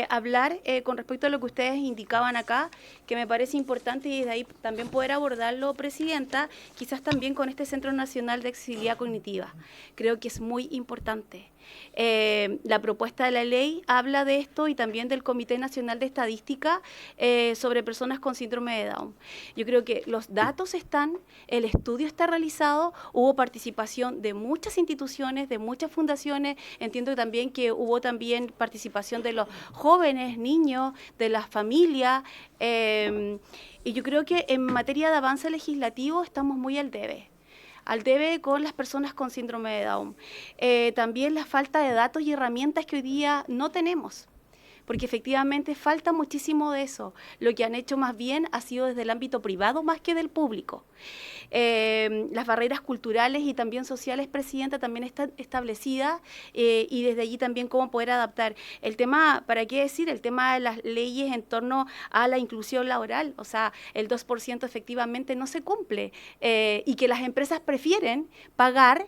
S11: hablar con respecto a lo que ustedes indicaban acá, que me parece importante y desde ahí también poder abordarlo, Presidenta, quizás también con este Centro Nacional de Accesibilidad Cognitiva. Creo que es muy importante. La propuesta de la ley habla de esto y también del Comité Nacional de Estadística sobre personas con síndrome de Down. Yo creo que los datos están, el estudio está realizado, hubo participación de muchas instituciones, de muchas fundaciones, entiendo también que hubo también participación de los jóvenes, niños, de las familias, y yo creo que en materia de avance legislativo estamos muy al debe con las personas con síndrome de Down. También la falta de datos y herramientas que hoy día no tenemos, porque efectivamente falta muchísimo de eso. Lo que han hecho más bien ha sido desde el ámbito privado más que del público. Las barreras culturales y también sociales, Presidenta, también están establecidas y desde allí también cómo poder adaptar. El tema, ¿para qué decir? El tema de las leyes en torno a la inclusión laboral, o sea, el 2% efectivamente no se cumple y que las empresas prefieren pagar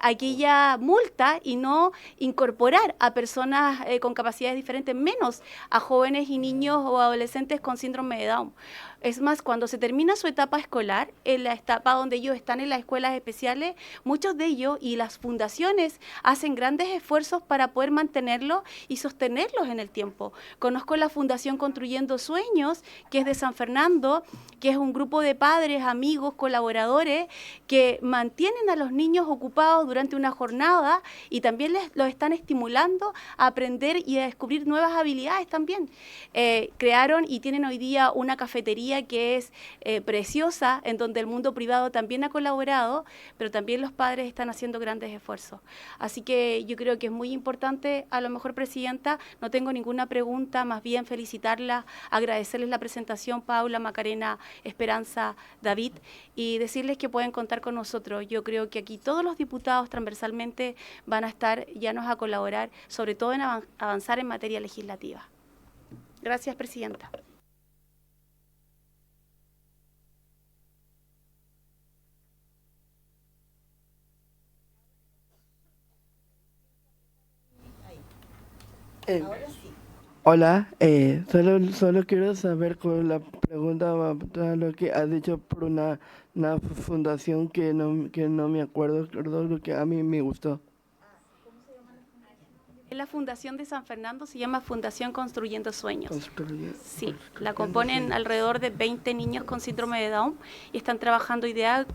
S11: aquella multa y no incorporar a personas con capacidades diferentes, menos a jóvenes y niños o adolescentes con síndrome de Down. Es más, cuando se termina su etapa escolar, en la etapa donde ellos están en las escuelas especiales, muchos de ellos y las fundaciones hacen grandes esfuerzos para poder mantenerlos y sostenerlos en el tiempo. Conozco la Fundación Construyendo Sueños, que es de San Fernando, que es un grupo de padres, amigos, colaboradores, que mantienen a los niños ocupados durante una jornada y también los están estimulando a aprender y a descubrir nuevas habilidades también. Crearon y tienen hoy día una cafetería que es preciosa, en donde el mundo privado también ha colaborado, pero también los padres están haciendo grandes esfuerzos. Así que yo creo que es muy importante, a lo mejor, Presidenta, no tengo ninguna pregunta, más bien felicitarla, agradecerles la presentación, Paula, Macarena, Esperanza, David, y decirles que pueden contar con nosotros. Yo creo que aquí todos los diputados transversalmente van a estar llanos a colaborar, sobre todo en avanzar en materia legislativa. Gracias, Presidenta.
S12: Hola, solo quiero saber con la pregunta a lo que ha dicho por una fundación que no me acuerdo lo que a mí me gustó.
S11: La Fundación de San Fernando se llama Fundación Construyendo Sueños. Sí, la componen alrededor de 20 niños con síndrome de Down y están trabajando hoy día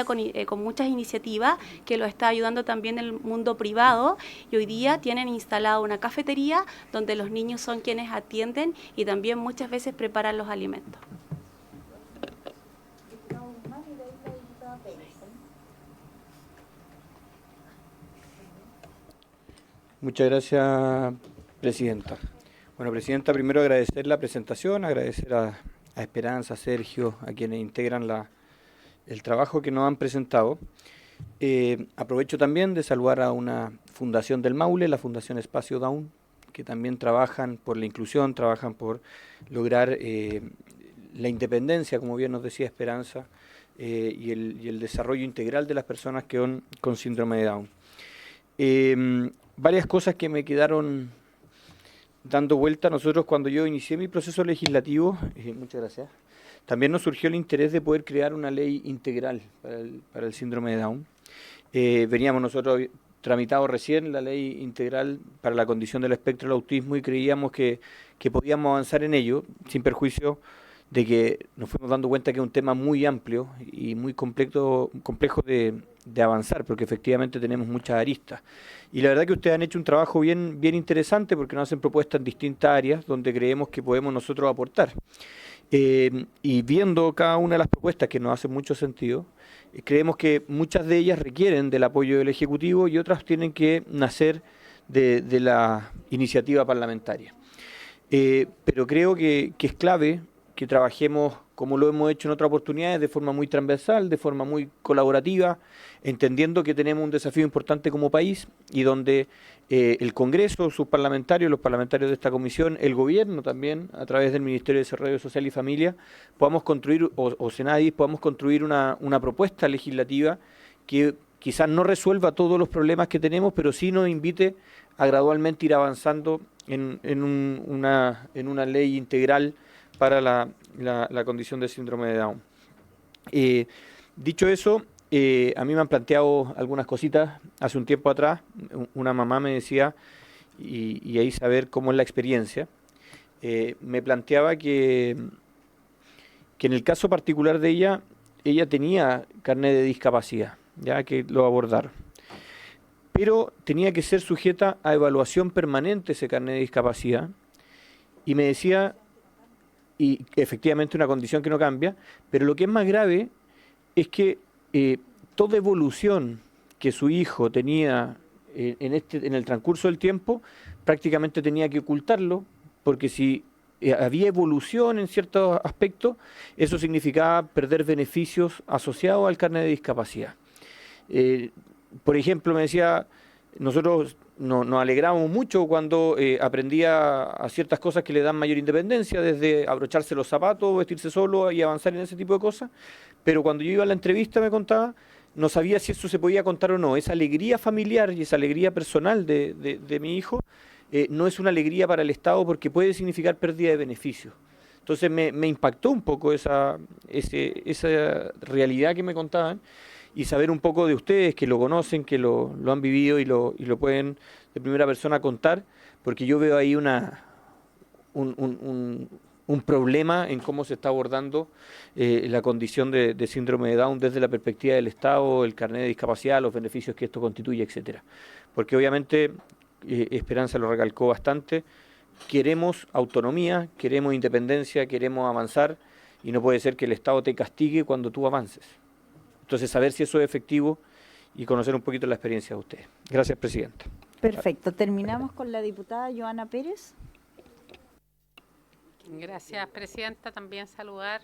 S11: con muchas iniciativas que los está ayudando también el mundo privado y hoy día tienen instalada una cafetería donde los niños son quienes atienden y también muchas veces preparan los alimentos.
S13: Muchas gracias, Presidenta. Bueno, Presidenta, primero agradecer la presentación, agradecer a Esperanza, a Sergio, a quienes integran el trabajo que nos han presentado. Aprovecho también de saludar a una fundación del Maule, la Fundación Espacio Down, que también trabajan por la inclusión, trabajan por lograr la independencia, como bien nos decía Esperanza, y el desarrollo integral de las personas que con síndrome de Down. Varias cosas que me quedaron dando vuelta. Nosotros, cuando yo inicié mi proceso legislativo, muchas gracias, también nos surgió el interés de poder crear una ley integral para el síndrome de Down. Veníamos nosotros tramitado recién la ley integral para la condición del espectro del autismo y creíamos que podíamos avanzar en ello, sin perjuicio de que nos fuimos dando cuenta que es un tema muy amplio y muy complejo de avanzar, porque efectivamente tenemos muchas aristas. Y la verdad que ustedes han hecho un trabajo bien interesante porque nos hacen propuestas en distintas áreas donde creemos que podemos nosotros aportar. Y viendo cada una de las propuestas que nos hacen mucho sentido, creemos que muchas de ellas requieren del apoyo del Ejecutivo y otras tienen que nacer de la iniciativa parlamentaria. Pero creo que es clave que trabajemos, como lo hemos hecho en otras oportunidades, de forma muy transversal, de forma muy colaborativa, entendiendo que tenemos un desafío importante como país y donde el Congreso, sus parlamentarios, los parlamentarios de esta comisión, el Gobierno también, a través del Ministerio de Desarrollo Social y Familia, podamos construir, o Senadis, podamos construir una propuesta legislativa que quizás no resuelva todos los problemas que tenemos, pero sí nos invite a gradualmente ir avanzando en una ley integral para la condición de síndrome de Down. Dicho eso, a mí me han planteado algunas cositas hace un tiempo atrás. Una mamá me decía, y ahí saber cómo es la experiencia, me planteaba que en el caso particular de ella tenía carnet de discapacidad, ya que lo abordaron, pero tenía que ser sujeta a evaluación permanente ese carnet de discapacidad, y me decía, y efectivamente una condición que no cambia, pero lo que es más grave es que toda evolución que su hijo tenía en el transcurso del tiempo, prácticamente tenía que ocultarlo, porque si había evolución en ciertos aspectos, eso significaba perder beneficios asociados al carnet de discapacidad. Por ejemplo, me decía, nosotros nos alegramos mucho cuando aprendía a ciertas cosas que le dan mayor independencia, desde abrocharse los zapatos, vestirse solo y avanzar en ese tipo de cosas, pero cuando yo iba a la entrevista, me contaba, no sabía si eso se podía contar o no. Esa alegría familiar y esa alegría personal de mi hijo no es una alegría para el Estado, porque puede significar pérdida de beneficios. Entonces me impactó un poco esa realidad que me contaban, y saber un poco de ustedes que lo conocen, que lo han vivido y lo pueden de primera persona contar, porque yo veo ahí un problema en cómo se está abordando la condición de síndrome de Down desde la perspectiva del Estado, el carnet de discapacidad, los beneficios que esto constituye, etcétera. Porque obviamente, Esperanza lo recalcó bastante, queremos autonomía, queremos independencia, queremos avanzar, y no puede ser que el Estado te castigue cuando tú avances. Entonces, saber si eso es efectivo y conocer un poquito la experiencia de ustedes. Gracias, Presidenta.
S1: Perfecto. Terminamos con la diputada Joana Pérez.
S14: Gracias, Presidenta. También saludar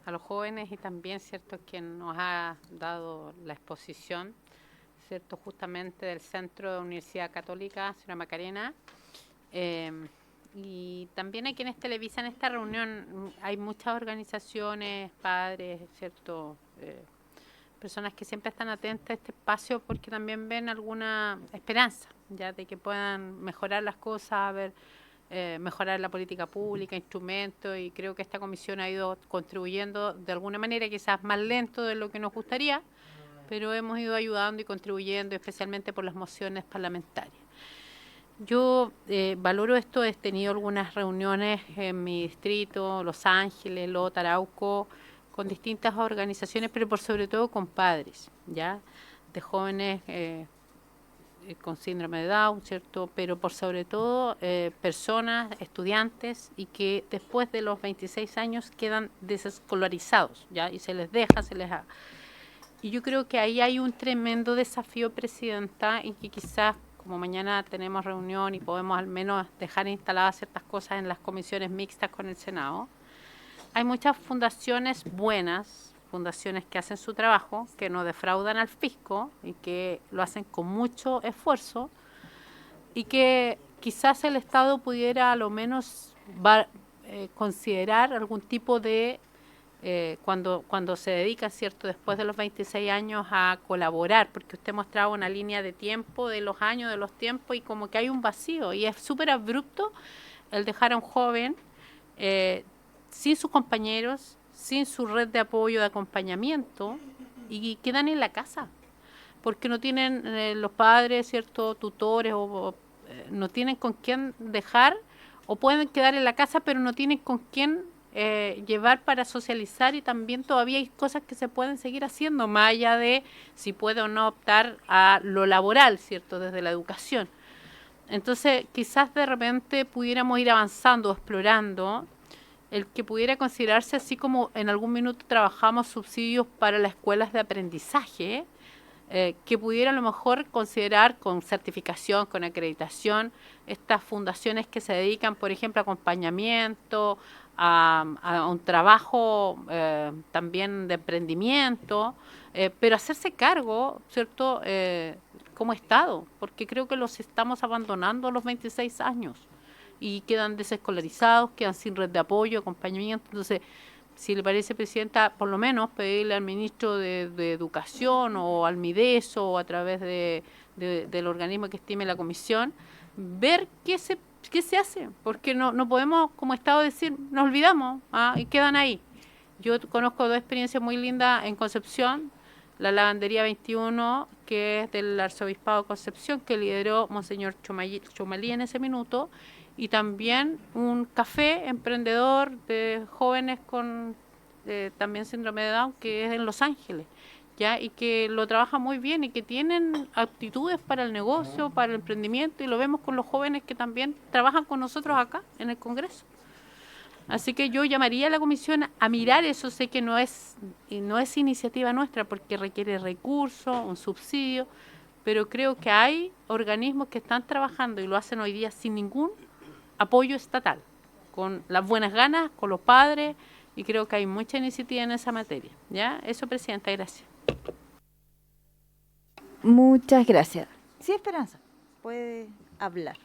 S14: a los jóvenes y también, cierto, quien nos ha dado la exposición, cierto, justamente del Centro de Universidad Católica, señora Macarena. Y también a quienes televisan esta reunión. Hay muchas organizaciones, padres, cierto, personas que siempre están atentas a este espacio, porque también ven alguna esperanza, ya de que puedan mejorar las cosas, mejorar la política pública, instrumentos, y creo que esta comisión ha ido contribuyendo de alguna manera, quizás más lento de lo que nos gustaría, pero hemos ido ayudando y contribuyendo, especialmente por las mociones parlamentarias. Yo valoro esto, he tenido algunas reuniones en mi distrito, Los Ángeles, Lota, Arauco, con distintas organizaciones, pero por sobre todo con padres, ¿ya? De jóvenes con síndrome de Down, ¿cierto? Pero por sobre todo personas, estudiantes, y que después de los 26 años quedan desescolarizados, ¿ya? Y se les deja, Y yo creo que ahí hay un tremendo desafío, Presidenta, y que quizás, como mañana tenemos reunión y podemos al menos dejar instaladas ciertas cosas en las comisiones mixtas con el Senado, hay muchas fundaciones buenas, fundaciones que hacen su trabajo, que no defraudan al fisco y que lo hacen con mucho esfuerzo, y que quizás el Estado pudiera a lo menos considerar algún tipo de, cuando se dedica, ¿cierto?, después de los 26 años a colaborar, porque usted mostraba una línea de tiempo, de los años, de los tiempos, y como que hay un vacío, y es súper abrupto el dejar a un joven sin sus compañeros, sin su red de apoyo, de acompañamiento, y quedan en la casa, porque no tienen los padres, ¿cierto?, tutores, o no tienen con quién dejar, o pueden quedar en la casa, pero no tienen con quién llevar para socializar, y también todavía hay cosas que se pueden seguir haciendo, más allá de si puede o no optar a lo laboral, ¿cierto?, desde la educación. Entonces, quizás de repente pudiéramos ir avanzando, explorando, el que pudiera considerarse, así como en algún minuto trabajamos subsidios para las escuelas de aprendizaje, que pudiera a lo mejor considerar con certificación, con acreditación, estas fundaciones que se dedican, por ejemplo, a acompañamiento, a un trabajo también de emprendimiento, pero hacerse cargo, ¿cierto?, como Estado, porque creo que los estamos abandonando a los 26 años y quedan desescolarizados, quedan sin red de apoyo, acompañamiento. Entonces, si le parece, Presidenta, por lo menos pedirle al ministro de Educación o al Mideso o a través del organismo que estime la comisión, ver qué se hace, porque no podemos como Estado decir, nos olvidamos y quedan ahí. Yo conozco dos experiencias muy lindas en Concepción, la Lavandería 21, que es del Arzobispado de Concepción, que lideró Monseñor Chomalí en ese minuto, y también un café emprendedor de jóvenes con también síndrome de Down, que es en Los Ángeles, ¿ya? Y que lo trabaja muy bien y que tienen aptitudes para el negocio, para el emprendimiento, y lo vemos con los jóvenes que también trabajan con nosotros acá en el Congreso. Así que yo llamaría a la comisión a mirar eso. Sé que no es iniciativa nuestra porque requiere recursos, un subsidio, pero creo que hay organismos que están trabajando y lo hacen hoy día sin ningún apoyo estatal, con las buenas ganas, con los padres, y creo que hay mucha iniciativa en esa materia. ¿Ya? Eso, Presidenta, gracias.
S1: Muchas gracias. Sí, Esperanza, puede hablar.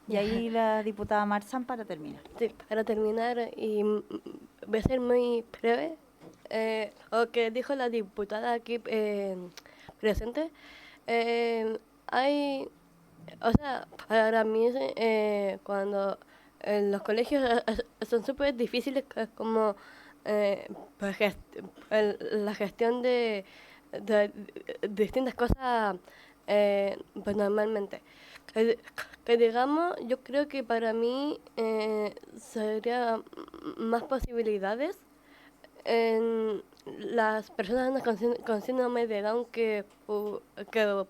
S1: Y ahí la diputada Marzán para terminar.
S9: Sí, para terminar, y voy a ser muy breve, lo que dijo la diputada aquí presente, o sea, para mí, cuando los colegios son súper difíciles, como la gestión de distintas cosas, pues normalmente. Que digamos, yo creo que para mí sería más posibilidades en las personas con síndrome de Down que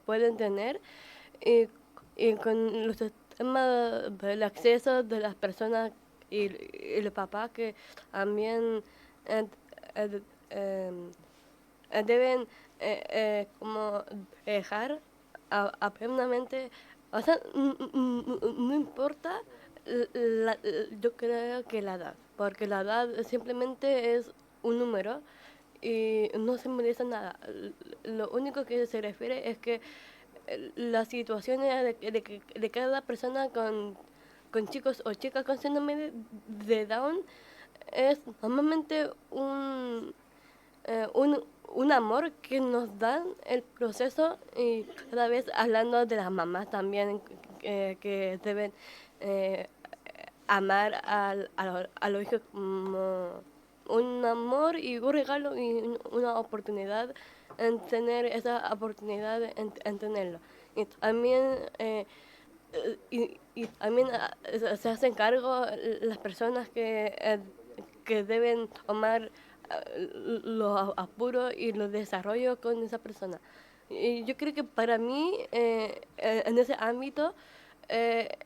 S9: pueden tener, y con los sistemas del acceso de las personas y el papá, que también deben como dejar apenas. O sea, no importa, yo creo que la edad, porque la edad simplemente es un número y no se merece nada. Lo único que se refiere es que las situaciones de cada persona con chicos o chicas con síndrome de Down es normalmente un amor que nos dan el proceso, y cada vez hablando de las mamás también, que deben amar a los hijos como un amor y un regalo y una oportunidad en tener esa oportunidad en tenerlo. Y también también se hacen cargo las personas que deben tomar los apuros y los desarrollos con esa persona. Y yo creo que para mí, en ese ámbito, he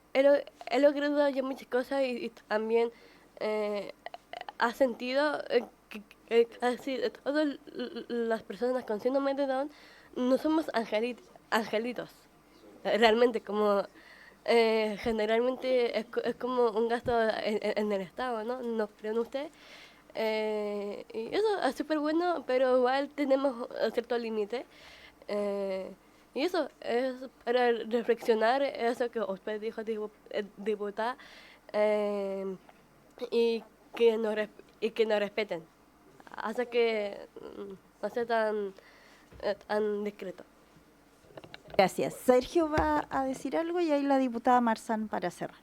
S9: logrado ya muchas cosas, y también ha sentido que casi todas las personas con síndrome de Down no somos angelitos. Realmente, como generalmente es como un gasto en el Estado, ¿no? ¿No creen ustedes? Y eso es súper bueno, pero igual tenemos cierto límite. Y eso es para reflexionar, eso que usted dijo, diputada, y que nos respeten. Hace que no sea tan discreto.
S1: Gracias. Sergio va a decir algo y ahí la diputada Marzán para cerrar.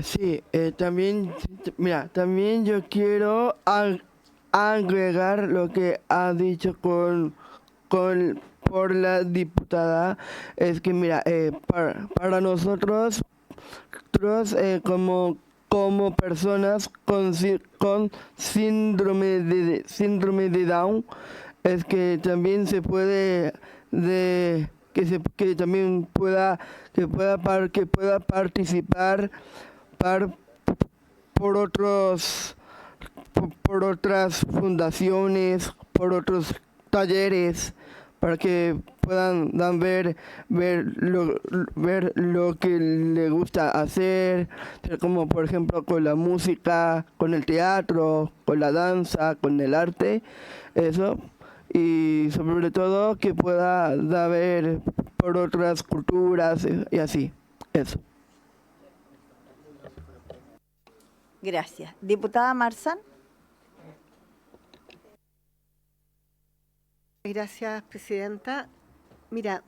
S12: Sí, también yo quiero agregar lo que ha dicho por la diputada. Es que mira, para nosotros como personas con síndrome de Down, es que también se puede que también pueda participar por otras fundaciones, por otros talleres, para que puedan ver lo que le gusta hacer, como por ejemplo con la música, con el teatro, con la danza, con el arte, eso. Y sobre todo que pueda ver por otras culturas y así, eso.
S1: Gracias. Diputada Marzán.
S6: Gracias, presidenta. Mira,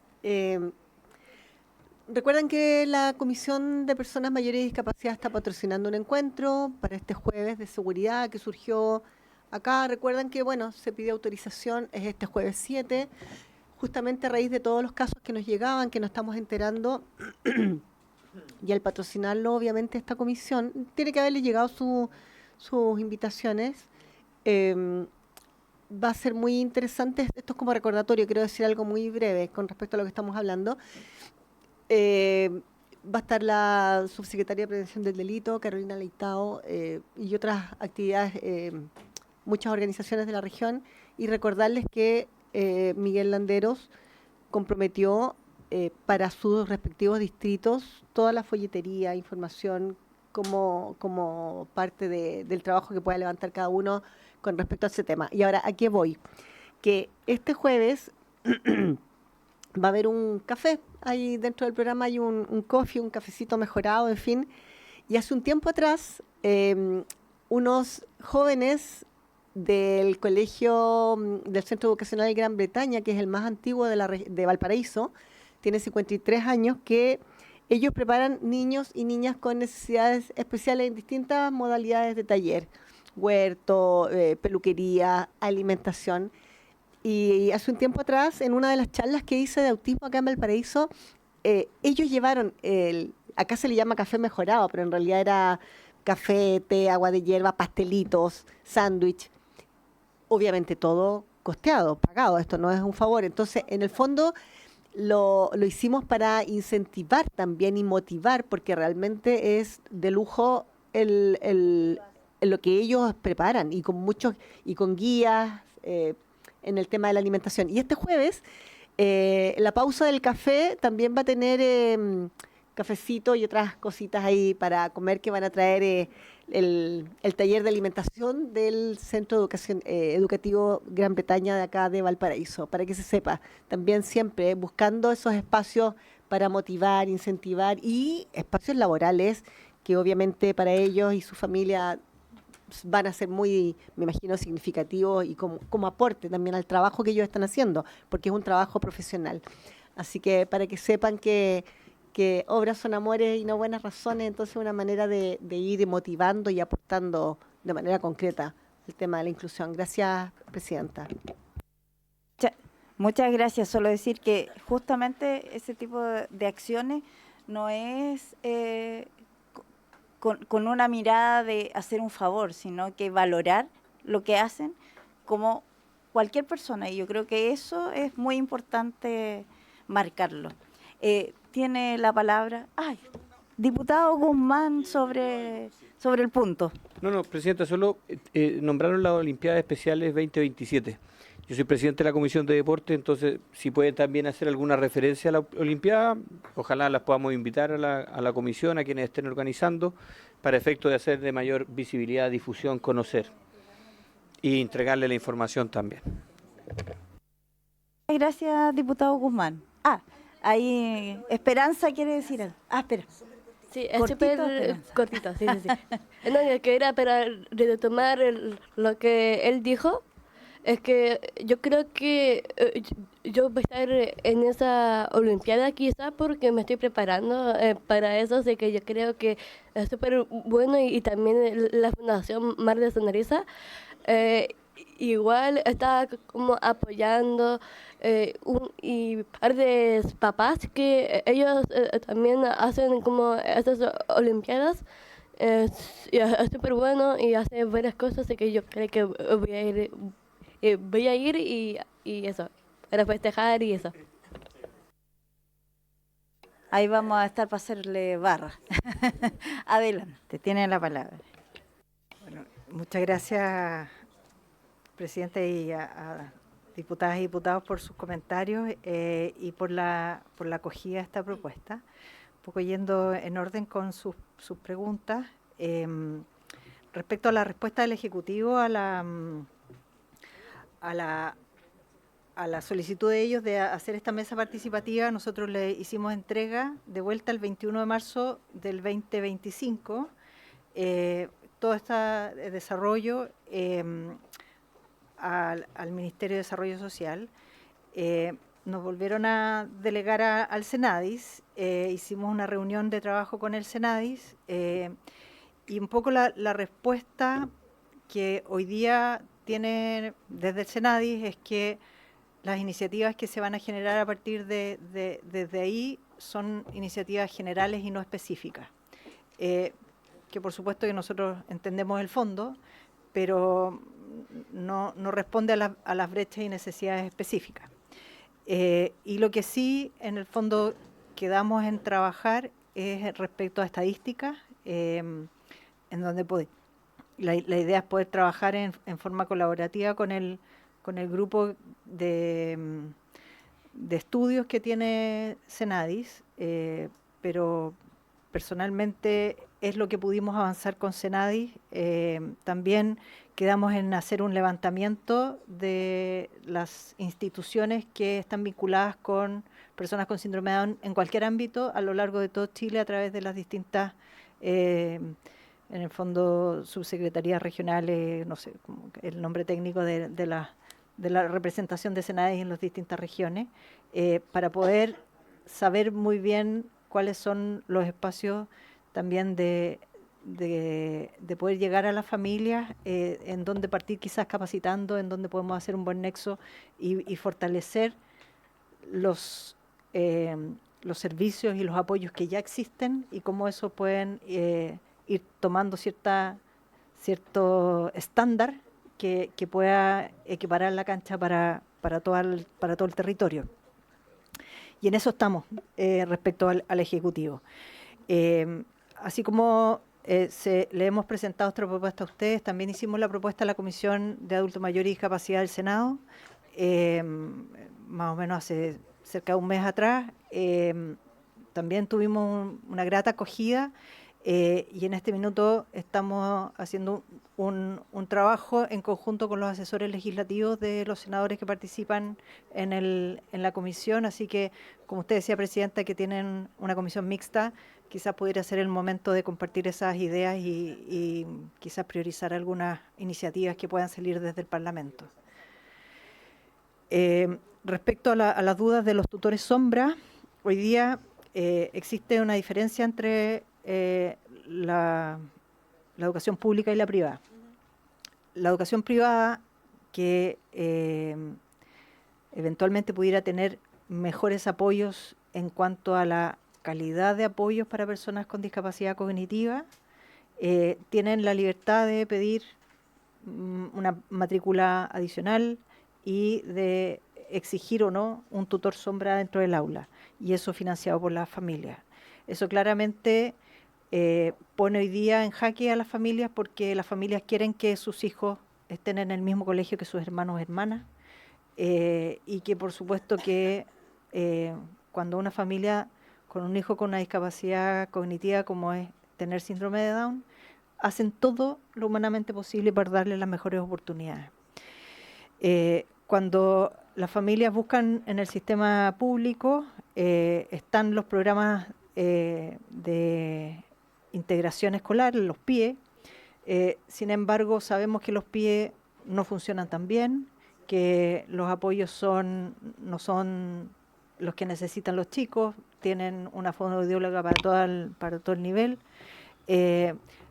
S6: recuerdan que la Comisión de Personas Mayores y Discapacidad está patrocinando un encuentro para este jueves de seguridad que surgió acá. Recuerdan que, bueno, se pidió autorización, es este jueves 7, justamente a raíz de todos los casos que nos llegaban, que nos estamos enterando, y al patrocinarlo, obviamente, esta comisión, tiene que haberle llegado sus invitaciones. Va a ser muy interesante, esto es como recordatorio, quiero decir algo muy breve con respecto a lo que estamos hablando. Va a estar la subsecretaria de Prevención del Delito, Carolina Leitao, y otras actividades, muchas organizaciones de la región, y recordarles que Miguel Landeros comprometió para sus respectivos distritos toda la folletería, información, como parte del trabajo que pueda levantar cada uno con respecto a ese tema. Y ahora, ¿a qué voy? Que este jueves va a haber un café, ahí dentro del programa hay un coffee, un cafecito mejorado, en fin. Y hace un tiempo atrás, unos jóvenes del colegio del Centro Educacional Gran Bretaña, que es el más antiguo de Valparaíso, tiene 53 años, que ellos preparan niños y niñas con necesidades especiales en distintas modalidades de taller, huerto, peluquería, alimentación. Y hace un tiempo atrás, en una de las charlas que hice de autismo acá en Valparaíso, ellos llevaron, acá se le llama café mejorado, pero en realidad era café, té, agua de hierba, pastelitos, sándwich, obviamente todo costeado, pagado, esto no es un favor. Entonces, en el fondo, lo hicimos para incentivar también y motivar, porque realmente es de lujo lo que ellos preparan, y con guías en el tema de la alimentación. Y este jueves, la pausa del café también va a tener cafecito y otras cositas ahí para comer, que van a traer el taller de alimentación del Centro Educativo Gran Bretaña de acá de Valparaíso, para que se sepa. También siempre buscando esos espacios para motivar, incentivar, y espacios laborales que obviamente para ellos y su familia van a ser muy, me imagino, significativos, y como aporte también al trabajo que ellos están haciendo, porque es un trabajo profesional. Así que para que sepan que obras son amores y no buenas razones, entonces una manera de ir motivando y aportando de manera concreta el tema de la inclusión. Gracias, presidenta.
S1: Muchas gracias. Solo decir que justamente ese tipo de acciones no es con una mirada de hacer un favor, sino que valorar lo que hacen como cualquier persona. Y yo creo que eso es muy importante marcarlo. Tiene la palabra, diputado Guzmán, sobre el punto.
S13: No, presidenta, solo nombraron las Olimpiadas Especiales 2027. Yo soy presidente de la Comisión de Deporte, entonces si pueden también hacer alguna referencia a la Olimpiada, ojalá las podamos invitar a la comisión, a quienes estén organizando, para efecto de hacer de mayor visibilidad, difusión, conocer y entregarle la información también.
S1: Gracias, diputado Guzmán. Ahí Esperanza quiere decir algo. Espera.
S9: Sí, es súper cortito, sí. No, que era para retomar lo que él dijo. Es que yo creo que yo voy a estar en esa Olimpiada quizá porque me estoy preparando para eso, así que yo creo que es súper bueno, y también la Fundación Mar de Sonrisa igual está como apoyando y par de papás que ellos también hacen como esas Olimpiadas. Es súper bueno y hace buenas cosas, así que yo creo que voy a ir y eso, para festejar y eso.
S1: Ahí vamos a estar para hacerle barra. Adelante, tiene la palabra.
S8: Bueno, muchas gracias, presidente, y a diputadas y diputados por sus comentarios y por la acogida de esta propuesta. Un poco yendo en orden con sus preguntas. Respecto a la respuesta del Ejecutivo a la solicitud de ellos de hacer esta mesa participativa, nosotros le hicimos entrega de vuelta el 21 de marzo del 2025, todo este desarrollo al Ministerio de Desarrollo Social. nos volvieron a delegar al Senadis, hicimos una reunión de trabajo con el Senadis y un poco la respuesta que hoy día tiene desde el Senadis es que las iniciativas que se van a generar a partir desde ahí son iniciativas generales y no específicas, que por supuesto que nosotros entendemos el fondo, pero no responde a las brechas y necesidades específicas. Y lo que sí, en el fondo, quedamos en trabajar es respecto a estadísticas, en donde la idea es poder trabajar en forma colaborativa con el grupo de estudios que tiene Senadis, pero personalmente es lo que pudimos avanzar con Senadis. También quedamos en hacer un levantamiento de las instituciones que están vinculadas con personas con síndrome de Down en cualquier ámbito a lo largo de todo Chile a través de las distintas, en el fondo, subsecretarías regionales, no sé, como el nombre técnico de la representación de Senadis en las distintas regiones, para poder saber muy bien cuáles son los espacios también de poder llegar a las familias, en donde partir quizás capacitando, en donde podemos hacer un buen nexo y fortalecer los servicios y los apoyos que ya existen y cómo eso pueden ir tomando cierto estándar que pueda equiparar la cancha para todo el territorio. Y en eso estamos respecto al Ejecutivo. Así como le hemos presentado otra propuesta a ustedes, también hicimos la propuesta a la Comisión de Adulto Mayor y Discapacidad del Senado, más o menos hace cerca de un mes atrás. También tuvimos una grata acogida y en este minuto estamos haciendo un trabajo en conjunto con los asesores legislativos de los senadores que participan en la comisión, así que, como usted decía, Presidenta, que tienen una comisión mixta, quizás pudiera ser el momento de compartir esas ideas y quizás priorizar algunas iniciativas que puedan salir desde el Parlamento. Respecto a las dudas de los tutores sombra, hoy día existe una diferencia entre la educación pública y la privada. La educación privada, que eventualmente pudiera tener mejores apoyos en cuanto a la calidad de apoyos para personas con discapacidad cognitiva, tienen la libertad de pedir una matrícula adicional y de exigir o no un tutor sombra dentro del aula, y eso financiado por las familias. Eso claramente pone hoy día en jaque a las familias, porque las familias quieren que sus hijos estén en el mismo colegio que sus hermanos o hermanas, y que por supuesto que cuando una familia con un hijo con una discapacidad cognitiva como es tener síndrome de Down, hacen todo lo humanamente posible para darle las mejores oportunidades. Cuando las familias buscan en el sistema público, están los programas de integración escolar, los PIE. Sin embargo, sabemos que los PIE no funcionan tan bien, que los apoyos no son los que necesitan los chicos, tienen una fonoaudióloga para todo el nivel.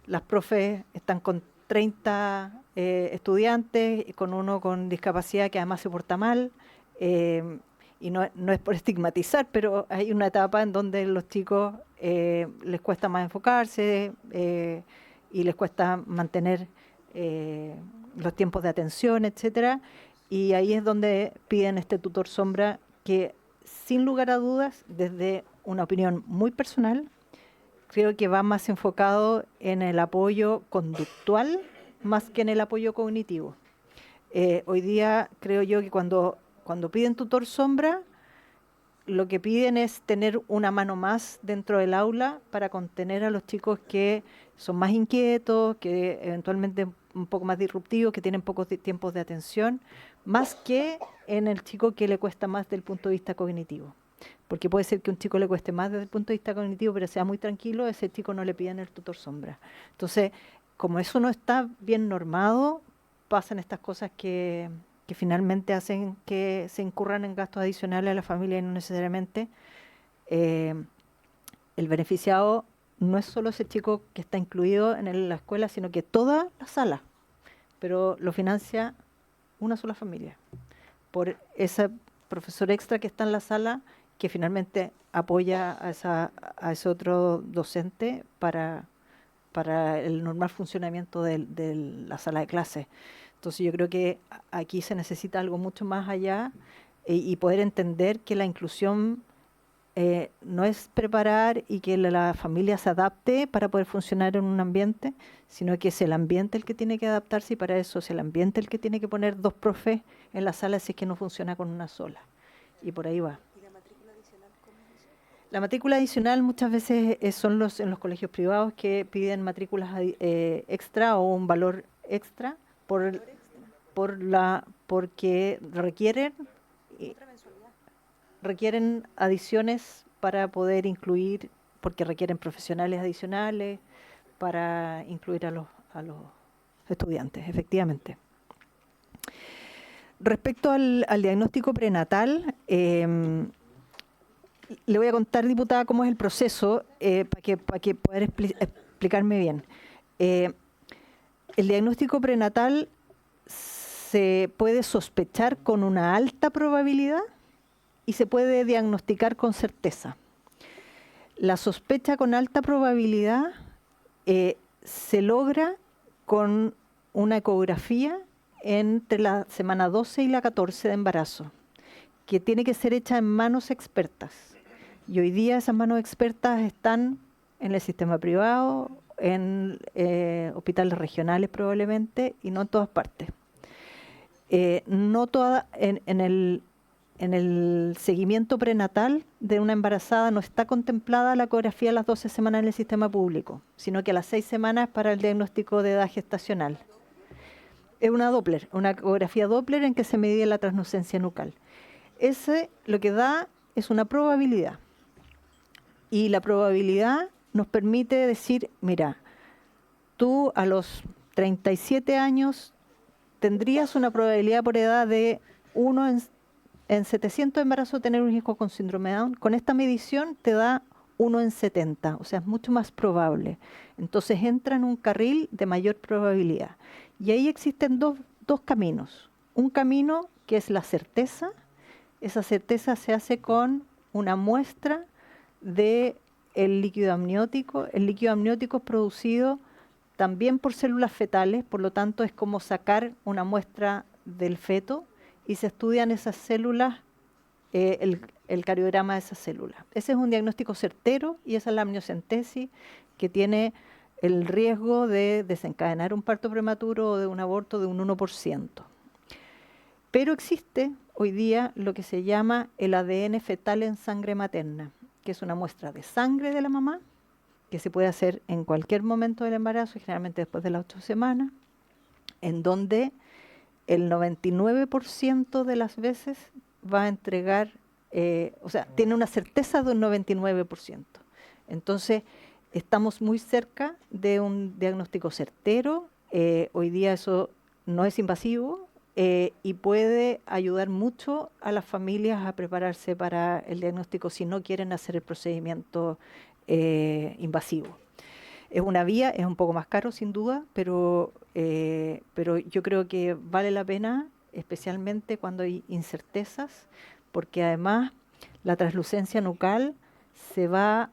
S8: Las profes están con 30 estudiantes, con uno con discapacidad que además se porta mal, y no es por estigmatizar, pero hay una etapa en donde los chicos les cuesta más enfocarse y les cuesta mantener los tiempos de atención, etcétera, y ahí es donde piden este tutor sombra que, sin lugar a dudas, desde una opinión muy personal, creo que va más enfocado en el apoyo conductual más que en el apoyo cognitivo. Hoy día creo yo que cuando piden tutor sombra, lo que piden es tener una mano más dentro del aula para contener a los chicos que son más inquietos, que eventualmente un poco más disruptivos, que tienen pocos tiempos de atención, más que en el chico que le cuesta más desde el punto de vista cognitivo. Porque puede ser que un chico le cueste más desde el punto de vista cognitivo, pero sea muy tranquilo, ese chico no le piden el tutor sombra. Entonces, como eso no está bien normado, pasan estas cosas que que finalmente hacen que se incurran en gastos adicionales a la familia y no necesariamente el beneficiado no es solo ese chico que está incluido en la escuela, sino que toda la sala, pero lo financia una sola familia, por ese profesor extra que está en la sala, que finalmente apoya a ese otro docente para el normal funcionamiento de la sala de clases. Entonces yo creo que aquí se necesita algo mucho más allá y poder entender que la inclusión no es preparar y que la familia se adapte para poder funcionar en un ambiente, sino que es el ambiente el que tiene que adaptarse, y para eso es el ambiente el que tiene que poner 2 profes en la sala si es que no funciona con una sola. Y por ahí va.
S10: ¿Y la matrícula adicional cómo es eso?
S8: La matrícula adicional muchas veces son en los colegios privados que piden matrículas extra o un valor extra porque requieren adiciones para poder incluir, porque requieren profesionales adicionales para incluir a los estudiantes, efectivamente. Respecto al diagnóstico prenatal, le voy a contar, diputada, cómo es el proceso para que poder explicarme bien. El diagnóstico prenatal se puede sospechar con una alta probabilidad y se puede diagnosticar con certeza. La sospecha con alta probabilidad se logra con una ecografía entre la semana 12 y la 14 de embarazo, que tiene que ser hecha en manos expertas. Y hoy día esas manos expertas están en el sistema privado, en hospitales regionales probablemente, y no en todas partes. No toda, en el seguimiento prenatal de una embarazada no está contemplada la ecografía a las 12 semanas en el sistema público, sino que a las 6 semanas para el diagnóstico de edad gestacional. Es una Doppler, una ecografía Doppler en que se mide la translucencia nucal. Ese lo que da es una probabilidad. Y la probabilidad nos permite decir, mira, tú a los 37 años tendrías una probabilidad por edad de 1 en 700 embarazos de tener un hijo con síndrome de Down. Con esta medición te da 1 en 70, o sea, es mucho más probable. Entonces entra en un carril de mayor probabilidad. Y ahí existen dos caminos. Un camino que es la certeza. Esa certeza se hace con una muestra del líquido amniótico. El líquido amniótico es producido también por células fetales, por lo tanto es como sacar una muestra del feto y se estudian esas células, el cariograma de esas células. Ese es un diagnóstico certero y esa es la amniocentesis que tiene el riesgo de desencadenar un parto prematuro o de un aborto de un 1%. Pero existe hoy día lo que se llama el ADN fetal en sangre materna, que es una muestra de sangre de la mamá, que se puede hacer en cualquier momento del embarazo, generalmente después de las 8 semanas, en donde el 99% de las veces va a entregar, o sea, tiene una certeza de un 99%. Entonces, estamos muy cerca de un diagnóstico certero. Hoy día eso no es invasivo y puede ayudar mucho a las familias a prepararse para el diagnóstico si no quieren hacer el procedimiento invasivo. Es una vía, es un poco más caro sin duda, pero yo creo que vale la pena, especialmente cuando hay incertezas, porque además la translucencia nucal se va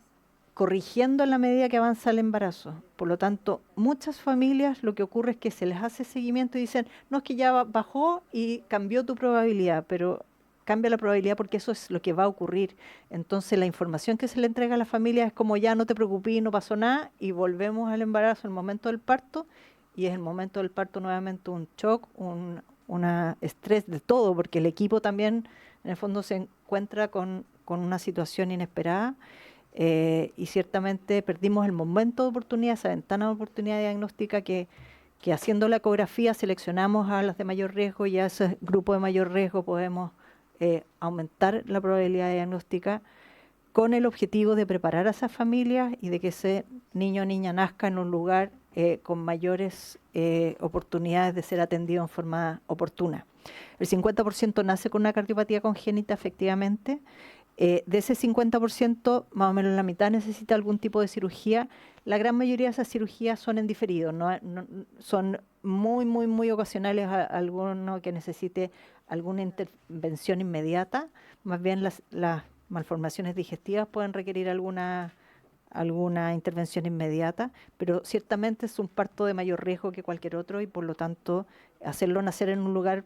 S8: corrigiendo en la medida que avanza el embarazo. Por lo tanto, muchas familias lo que ocurre es que se les hace seguimiento y dicen, no, es que ya bajó y cambió tu probabilidad, pero cambia la probabilidad porque eso es lo que va a ocurrir. Entonces la información que se le entrega a la familia es como ya no te preocupes, no pasó nada, y volvemos al embarazo, el momento del parto, y es el momento del parto nuevamente un shock, un estrés de todo, porque el equipo también en el fondo se encuentra con una situación inesperada. Y ciertamente perdimos el momento de oportunidad, esa ventana de oportunidad diagnóstica que haciendo la ecografía seleccionamos a las de mayor riesgo y a ese grupo de mayor riesgo podemos aumentar la probabilidad diagnóstica con el objetivo de preparar a esas familias y de que ese niño o niña nazca en un lugar con mayores oportunidades de ser atendido en forma oportuna. El 50% nace con una cardiopatía congénita, efectivamente. De ese 50%, más o menos la mitad necesita algún tipo de cirugía. La gran mayoría de esas cirugías son en diferido, son muy ocasionales, alguno que necesite alguna intervención inmediata. Más bien las malformaciones digestivas pueden requerir alguna intervención inmediata, pero ciertamente es un parto de mayor riesgo que cualquier otro y por lo tanto hacerlo nacer en un lugar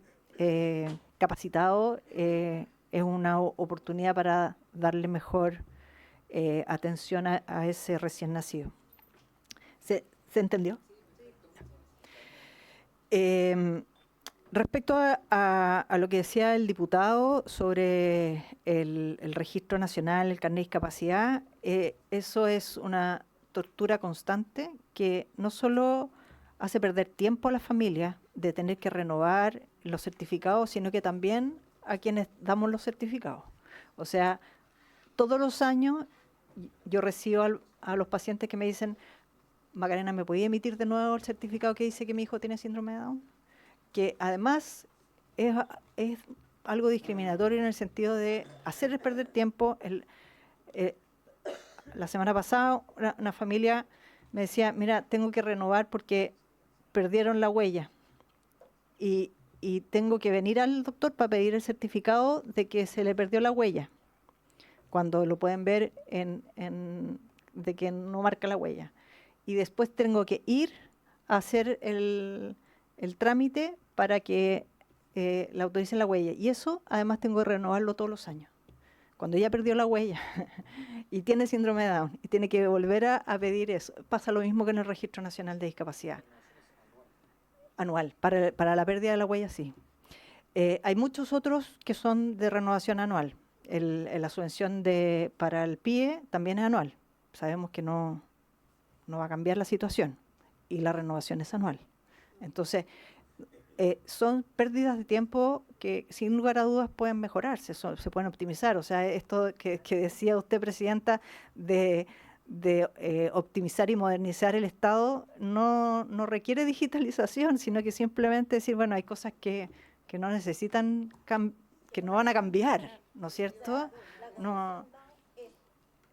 S8: capacitado es una oportunidad para darle mejor atención a ese recién nacido. ¿Se entendió? Respecto a lo que decía el diputado sobre el registro nacional, el carnet de discapacidad, eso es una tortura constante que no solo hace perder tiempo a las familias de tener que renovar los certificados, sino que también a quienes damos los certificados. O sea, todos los años yo recibo a los pacientes que me dicen: Macarena, ¿me podía emitir de nuevo el certificado que dice que mi hijo tiene síndrome de Down? Que además es algo discriminatorio en el sentido de hacerles perder tiempo. La semana pasada una familia me decía: mira, tengo que renovar porque perdieron la huella y tengo que venir al doctor para pedir el certificado de que se le perdió la huella, cuando lo pueden ver de que no marca la huella. Y después tengo que ir a hacer el trámite para que le autoricen la huella. Y eso, además, tengo que renovarlo todos los años. Cuando ya perdió la huella y tiene síndrome de Down y tiene que volver a pedir eso, pasa lo mismo que en el Registro Nacional de Discapacidad. Anual. Para la pérdida de la huella, sí. Hay muchos otros que son de renovación anual. La subvención para el PIE también es anual. Sabemos que no va a cambiar la situación y la renovación es anual. Entonces, son pérdidas de tiempo que sin lugar a dudas pueden mejorarse, se pueden optimizar. O sea, esto que decía usted, Presidenta, de optimizar y modernizar el Estado no requiere digitalización, sino que simplemente decir, bueno, hay cosas que no necesitan, que no van a cambiar, ¿no es cierto? No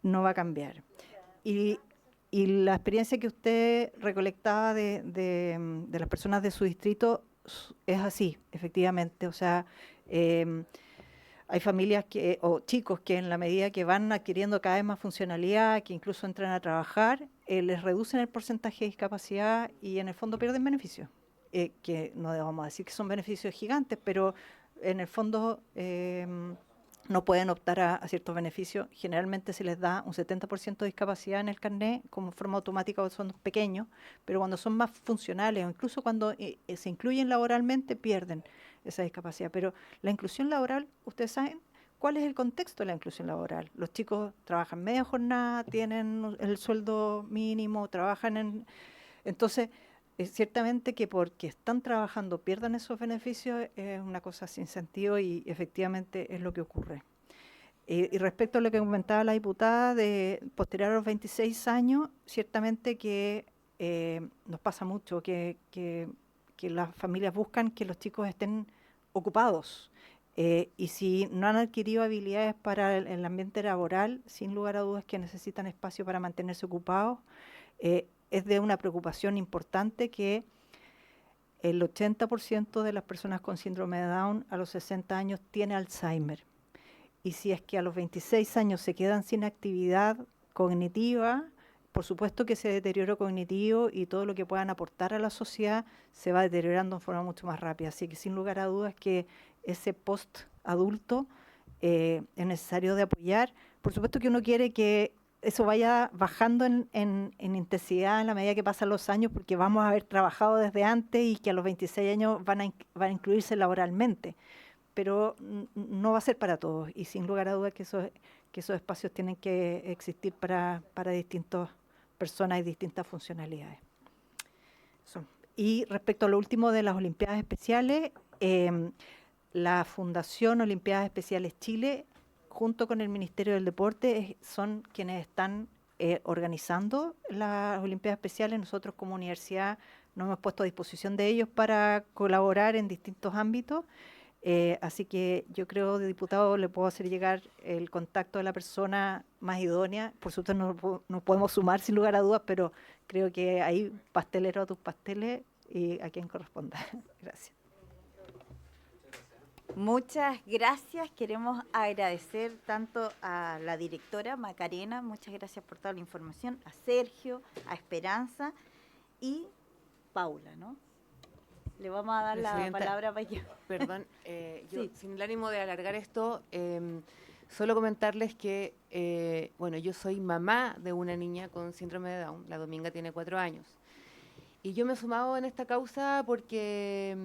S8: va a cambiar. Y la experiencia que usted recolectaba de las personas de su distrito es así, efectivamente. O sea, hay familias o chicos que en la medida que van adquiriendo cada vez más funcionalidad, que incluso entran a trabajar, les reducen el porcentaje de discapacidad y en el fondo pierden beneficios. Que no vamos a decir que son beneficios gigantes, pero en el fondo no pueden optar a ciertos beneficios. Generalmente se les da un 70% de discapacidad en el carnet como forma automática, son pequeños, pero cuando son más funcionales o incluso cuando se incluyen laboralmente pierden esa discapacidad. Pero la inclusión laboral, ustedes saben cuál es el contexto de la inclusión laboral. Los chicos trabajan media jornada, tienen el sueldo mínimo, trabajan Entonces, ciertamente que porque están trabajando pierdan esos beneficios es una cosa sin sentido y efectivamente es lo que ocurre. Y respecto a lo que comentaba la diputada de posterior a los 26 años, ciertamente que nos pasa mucho que las familias buscan que los chicos estén ocupados. Y si no han adquirido habilidades para el ambiente laboral, sin lugar a dudas que necesitan espacio para mantenerse ocupados. Es de una preocupación importante que el 80% de las personas con síndrome de Down a los 60 años tiene Alzheimer. Y si es que a los 26 años se quedan sin actividad cognitiva, por supuesto que ese deterioro cognitivo y todo lo que puedan aportar a la sociedad se va deteriorando en forma mucho más rápida. Así que sin lugar a dudas que ese post-adulto es necesario de apoyar. Por supuesto que uno quiere que eso vaya bajando en intensidad en la medida que pasan los años, porque vamos a haber trabajado desde antes y que a los 26 años van a incluirse laboralmente. Pero no va a ser para todos y sin lugar a dudas que esos espacios tienen que existir para distintas personas y distintas funcionalidades. Y respecto a lo último de las Olimpiadas Especiales, la Fundación Olimpiadas Especiales Chile, junto con el Ministerio del Deporte, son quienes están organizando las Olimpiadas Especiales. Nosotros como universidad nos hemos puesto a disposición de ellos para colaborar en distintos ámbitos. Así que yo creo, diputado, le puedo hacer llegar el contacto de la persona más idónea. Por supuesto nos podemos sumar sin lugar a dudas, pero creo que hay pastelero a tus pasteles y a quien corresponda. Gracias.
S1: Muchas gracias. Queremos agradecer tanto a la directora Macarena, muchas gracias por toda la información, a Sergio, a Esperanza y Paula, ¿no? Le vamos a dar la
S15: Presidenta,
S1: palabra para ella.
S15: Perdón, yo
S1: Sí.
S15: sin el ánimo de alargar esto, solo comentarles que, bueno, yo soy mamá de una niña con síndrome de Down, la Dominga tiene 4 años. Y yo me he sumado en esta causa porque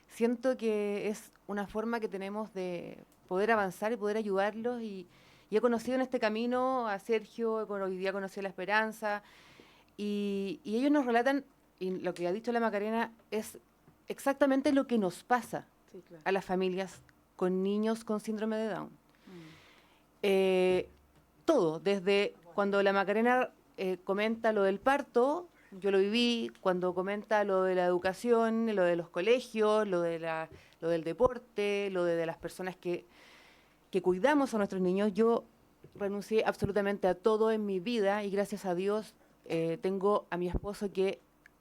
S15: siento que es una forma que tenemos de poder avanzar y poder ayudarlos. Y he conocido en este camino a Sergio, hoy día conocí a La Esperanza, y ellos nos relatan, y lo que ha dicho la Macarena es exactamente lo que nos pasa a las familias con niños con síndrome de Down. Todo, desde cuando la Macarena comenta lo del parto, yo lo viví, cuando comenta lo de la educación, lo de los colegios, lo del deporte, lo de las personas que cuidamos a nuestros niños, yo renuncié absolutamente a todo en mi vida y gracias a Dios tengo a mi esposo que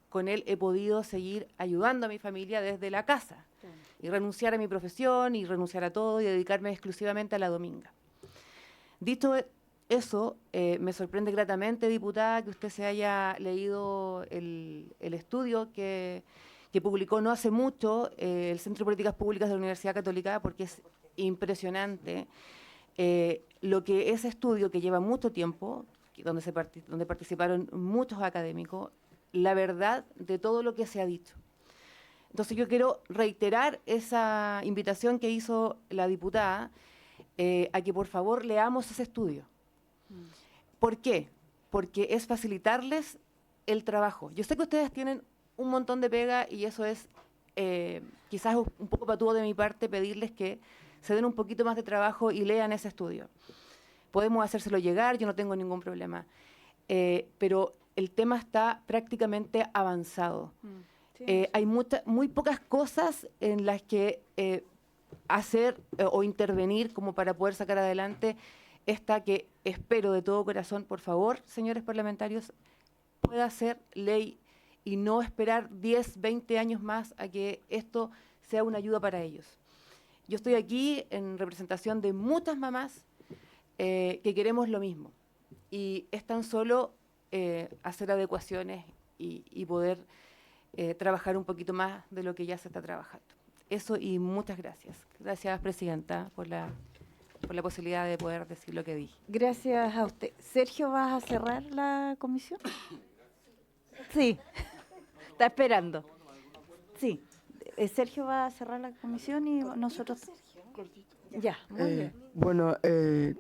S15: con él he podido seguir ayudando a mi familia desde la casa y renunciar a mi profesión y renunciar a todo y dedicarme exclusivamente a la Dominga. Dicho eso, me sorprende gratamente, diputada, que usted se haya leído el estudio que publicó no hace mucho el Centro de Políticas Públicas de la Universidad Católica, porque es impresionante lo que ese estudio, que lleva mucho tiempo, donde participaron muchos académicos, la verdad de todo lo que se ha dicho. Entonces yo quiero reiterar esa invitación que hizo la diputada a que por favor leamos ese estudio. ¿Por qué? Porque es facilitarles el trabajo. Yo sé que ustedes tienen un montón de pega y eso es quizás un poco patúo de mi parte pedirles que se den un poquito más de trabajo y lean ese estudio. Podemos hacérselo llegar, yo no tengo ningún problema. Pero el tema está prácticamente avanzado. Hay muy pocas cosas en las que hacer o intervenir como para poder sacar adelante esta que espero de todo corazón, por favor, señores parlamentarios, pueda ser ley y no esperar 10, 20 años más a que esto sea una ayuda para ellos. Yo estoy aquí en representación de muchas mamás que queremos lo mismo y es tan solo hacer adecuaciones y poder trabajar un poquito más de lo que ya se está trabajando. Eso y muchas gracias. Gracias, Presidenta, por la posibilidad de poder decir lo que dije.
S1: Gracias a usted. Sergio, ¿vas a cerrar la comisión? Sí, está esperando. Sí, Sergio va a cerrar la comisión y nosotros... Ya, muy bien.
S12: Bueno,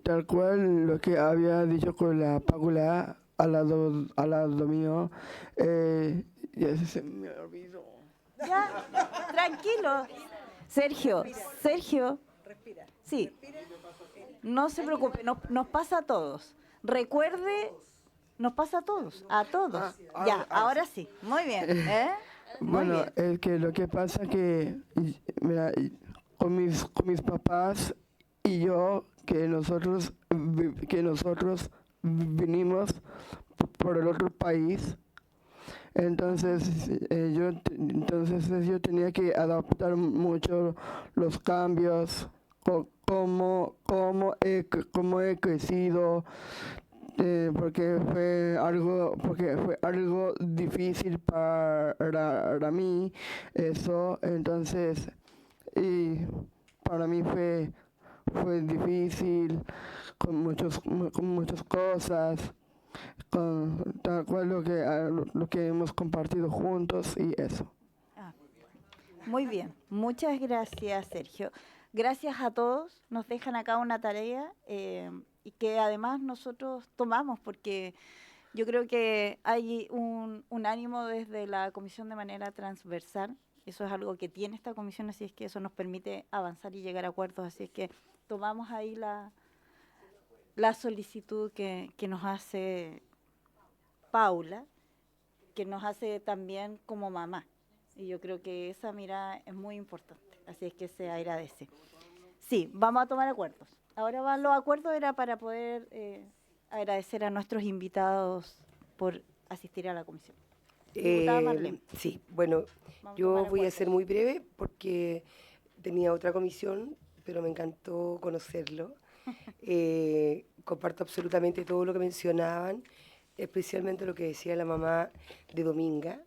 S12: tal cual lo que había dicho con la Paula al lado mío, ya se me olvidó.
S1: Ya, tranquilo. Sergio,
S8: Respira.
S1: sí, no se preocupe, nos pasa a todos. Recuerde, nos pasa a todos. Ya, ahora sí, muy bien. Muy
S12: Bueno,
S1: bien.
S12: es que lo que pasa que, mira, con mis papás y yo, que nosotros vinimos por el otro país, entonces yo tenía que adaptar mucho los cambios, cómo he crecido, porque fue algo difícil para mí eso, entonces y para mí fue difícil con muchas cosas, con tal cual lo que hemos compartido juntos y eso.
S1: Muy bien, muchas gracias, Sergio. Gracias a todos, nos dejan acá una tarea y que además nosotros tomamos, porque yo creo que hay un ánimo desde la comisión de manera transversal. Eso es algo que tiene esta comisión, así es que eso nos permite avanzar y llegar a acuerdos, así es que tomamos ahí la solicitud que nos hace Paula, que nos hace también como mamá. Y yo creo que esa mirada es muy importante, así es que se agradece. Sí, vamos a tomar acuerdos. Ahora van los acuerdos, era para poder agradecer a nuestros invitados por asistir a la comisión. Diputada Marlene.
S16: Sí, bueno, yo voy a ser muy breve porque tenía otra comisión, pero me encantó conocerlo. Comparto absolutamente todo lo que mencionaban, especialmente lo que decía la mamá de Dominga.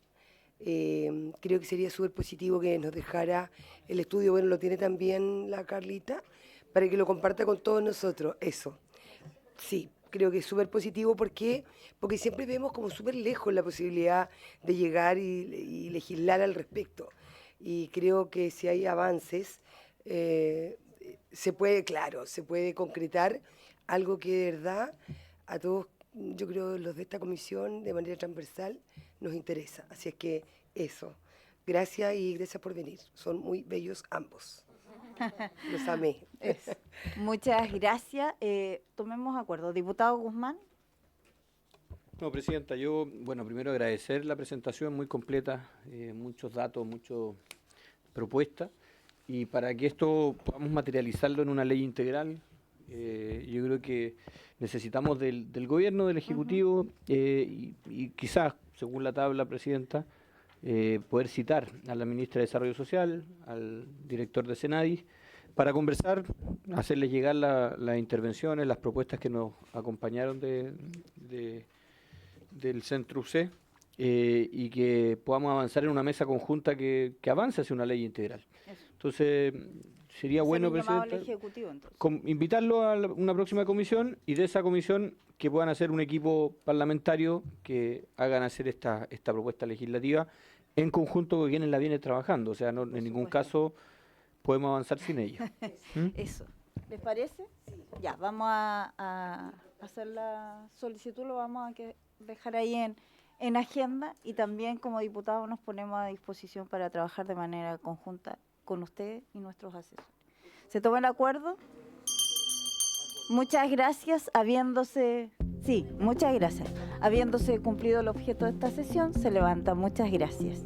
S16: Creo que sería súper positivo que nos dejara el estudio, bueno, lo tiene también la Carlita, para que lo comparta con todos nosotros, eso. Sí, creo que es súper positivo porque siempre vemos como súper lejos la posibilidad de llegar y legislar al respecto. Y creo que si hay avances, se puede concretar algo que de verdad a todos, yo creo, los de esta comisión de manera transversal nos interesa. Así es que eso. Gracias y gracias por venir. Son muy bellos ambos. Los amé.
S1: Muchas gracias. Tomemos acuerdo. Diputado Guzmán.
S13: No, Presidenta, yo, bueno, primero agradecer la presentación muy completa, muchos datos, muchas propuestas, y para que esto podamos materializarlo en una ley integral, yo creo que necesitamos del gobierno, del Ejecutivo, y quizás, según la tabla, Presidenta, poder citar a la Ministra de Desarrollo Social, al director de Senadis, para conversar, hacerles llegar las intervenciones, las propuestas que nos acompañaron del Centro UC, y que podamos avanzar en una mesa conjunta que avance hacia una ley integral. Eso. Entonces, sería bueno, Presidenta, invitarlo a una próxima comisión, y de esa comisión que puedan hacer un equipo parlamentario que hagan hacer esta propuesta legislativa en conjunto con quienes la vienen trabajando. O sea, no, en ningún caso podemos avanzar sin ella.
S1: Eso. ¿Les parece? Sí. Ya, vamos a hacer la solicitud, lo vamos a dejar ahí en agenda, y también como diputados nos ponemos a disposición para trabajar de manera conjunta con ustedes y nuestros asesores. ¿Se toma el acuerdo? Muchas gracias. Muchas gracias. Habiéndose cumplido el objeto de esta sesión, se levanta. Muchas gracias.